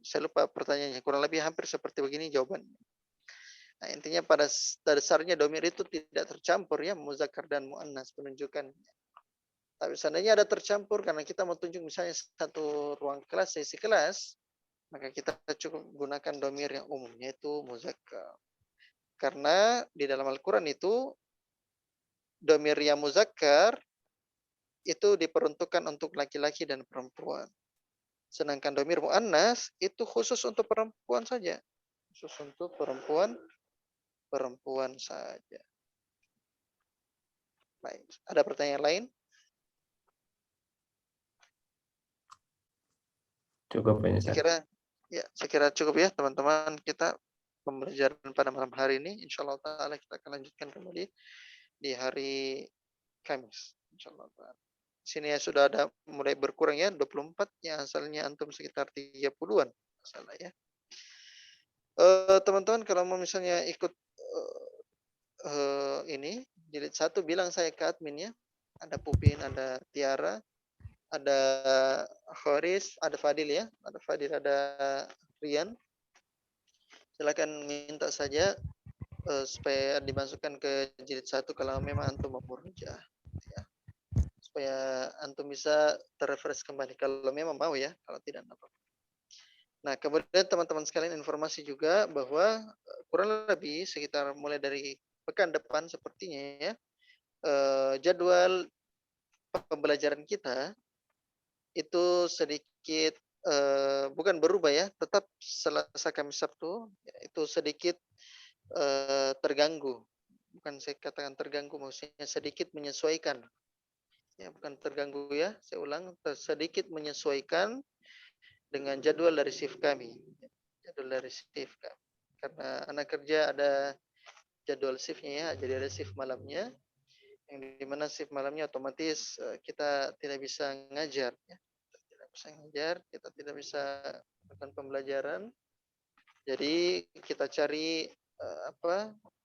Saya lupa pertanyaannya. Kurang lebih hampir seperti begini jawabannya. Nah, intinya pada dasarnya domir itu tidak tercampur ya, muzakkar dan muannas penunjukan. Tapi seandainya ada tercampur karena kita mau tunjuk misalnya satu ruang kelas, sesi kelas, maka kita cukup gunakan domir yang umum, yaitu muzakkar. Karena di dalam Al-Quran itu, domir yang muzakkar itu diperuntukkan untuk laki-laki dan perempuan. Sedangkan domir muannas itu khusus untuk perempuan saja. Khusus untuk perempuan saja. Baik, ada pertanyaan lain? Cukup ini. Saya kira cukup ya teman-teman kita pembelajaran pada malam hari ini. Insyaallah taala kita akan lanjutkan kembali di hari Kamis. Insyaallah taala. Sini ya sudah ada mulai berkurang ya 24 yang asalnya antum sekitar 30-an masalah ya. Teman-teman kalau mau misalnya ikut ini jilid 1 bilang saya ke admin ya. Ada Pupin, ada Tiara, ada Khoris, ada Fadil ya, ada Rian. Silakan minta saja supaya dimasukkan ke jilid 1 kalau memang antum mau murojaah ya. Supaya antum bisa terrefresh kembali kalau memang mau ya, kalau tidak apa-apa. Nah, kemudian teman-teman sekalian informasi juga bahwa kurang lebih sekitar mulai dari pekan depan sepertinya ya, jadwal pembelajaran kita itu sedikit bukan berubah ya, tetap Selasa Kamis Sabtu itu sedikit terganggu. Bukan saya katakan terganggu, maksudnya sedikit menyesuaikan. Ya, bukan terganggu ya, saya ulang, sedikit menyesuaikan dengan jadwal dari shift kami. Jadwal dari shift kami. Karena anak kerja ada jadwal shiftnya ya, jadi ada shift malamnya. Yang dimana shift malamnya otomatis kita tidak bisa ngajar ya. Kita tidak bisa melakukan pembelajaran. Jadi kita cari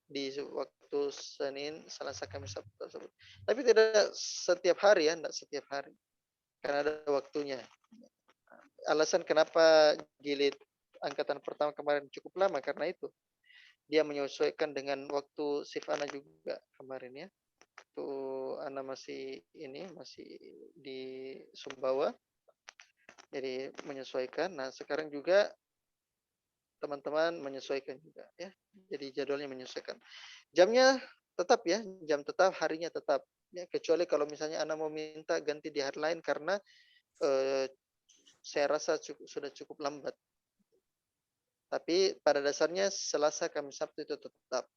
di waktu Senin, Selasa, Kamis, Sabtu tersebut. Tapi tidak setiap hari ya, tidak setiap hari. Karena ada waktunya. Alasan kenapa jilid angkatan pertama kemarin cukup lama karena itu. Dia menyesuaikan dengan waktu shift Ana juga kemarin ya. Itu Ana masih di Sumbawa. Jadi menyesuaikan. Nah, sekarang juga teman-teman menyesuaikan juga ya. Jadi jadwalnya menyesuaikan. Jamnya tetap ya, jam tetap, harinya tetap. Ya, kecuali kalau misalnya Anda mau minta ganti di hari lain karena saya rasa sudah cukup lambat. Tapi pada dasarnya Selasa, Kamis, Sabtu itu tetap.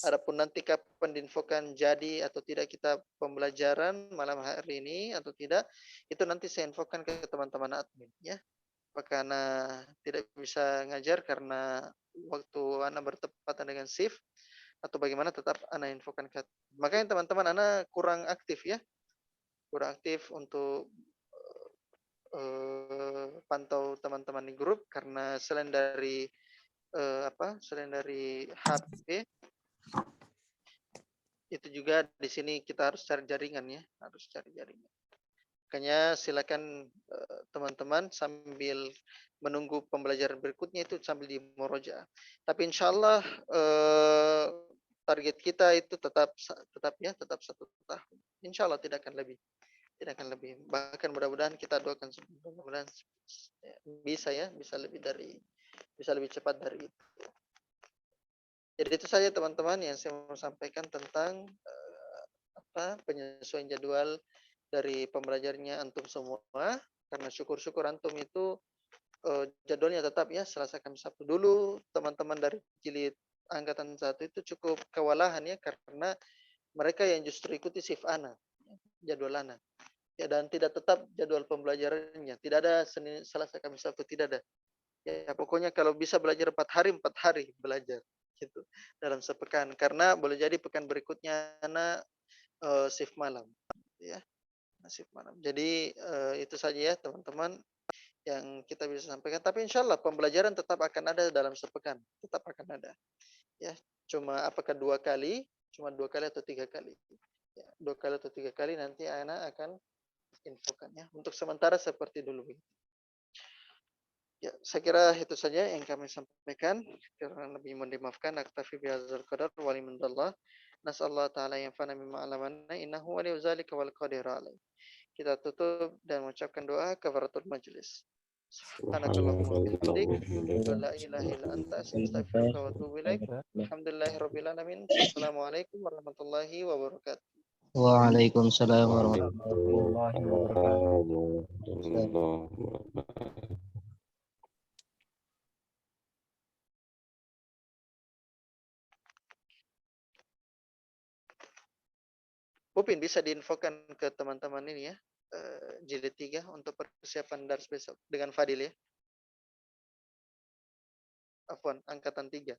Adapun nanti kapan diinfokan jadi atau tidak kita pembelajaran malam hari ini atau tidak, itu nanti saya infokan ke teman-teman admin ya. Apakah Ana tidak bisa ngajar karena waktu Ana bertepatan dengan shift atau bagaimana, tetap Ana infokan ke. Makanya teman-teman Ana kurang aktif ya. Kurang aktif untuk pantau teman-teman di grup karena selain dari HP itu juga di sini kita harus cari jaringan ya, harus cari jaringan. Makanya silakan teman-teman sambil menunggu pembelajaran berikutnya itu sambil di murojaah. Tapi insya Allah target kita itu tetap 1 tahun. Insya Allah tidak akan lebih. Bahkan mudah-mudahan kita doakan mudah-mudahan bisa lebih cepat dari itu. Jadi itu saja teman-teman yang saya mau sampaikan tentang penyesuaian jadwal dari pembelajarannya antum semua, karena syukur-syukur antum itu jadwalnya tetap ya Selasa, Kamis, Sabtu. Dulu teman-teman dari jilid angkatan 1 itu cukup kewalahan ya, karena mereka yang justru ikuti shift Ana, jadwal Ana. Ya, dan tidak tetap jadwal pembelajarannya. Tidak ada Senin, Selasa, Kamis, Sabtu, tidak ada. Ya, pokoknya kalau bisa belajar 4 hari belajar. gitu dalam sepekan, karena boleh jadi pekan berikutnya anak shift malam ya, shift malam. Jadi itu saja ya teman-teman yang kita bisa sampaikan, tapi insya Allah pembelajaran tetap akan ada dalam sepekan, tetap akan ada ya. Cuma apakah 2 kali, cuma 2 kali atau 3 kali ya, 2 kali atau 3 kali nanti anak akan infokan ya. Untuk sementara seperti dulu ya. Saya kira itu saja yang kami sampaikan, kurang lebih mohon dimaafkan. Aktafi bihadzal qadar walimanallah. Nasallahu ta'ala yang fana mimma alamana innahu waliyyu dzalika wal qadiru alaih. Kita tutup dan mengucapkan doa kafaratul majlis. Subhanakallahumma wa bihamdik, la ilaha illa anta, astaghfiruka wa atubu ilaik. Alhamdulillahirabbil alamin. Assalamualaikum warahmatullahi wabarakatuh. Waalaikumsalam warahmatullahi Warahmatullahi wabarakatuh. Upin bisa diinfokan ke teman-teman ini ya, jilid 3 untuk persiapan dars besok dengan Fadil ya. Afwan, angkatan 3.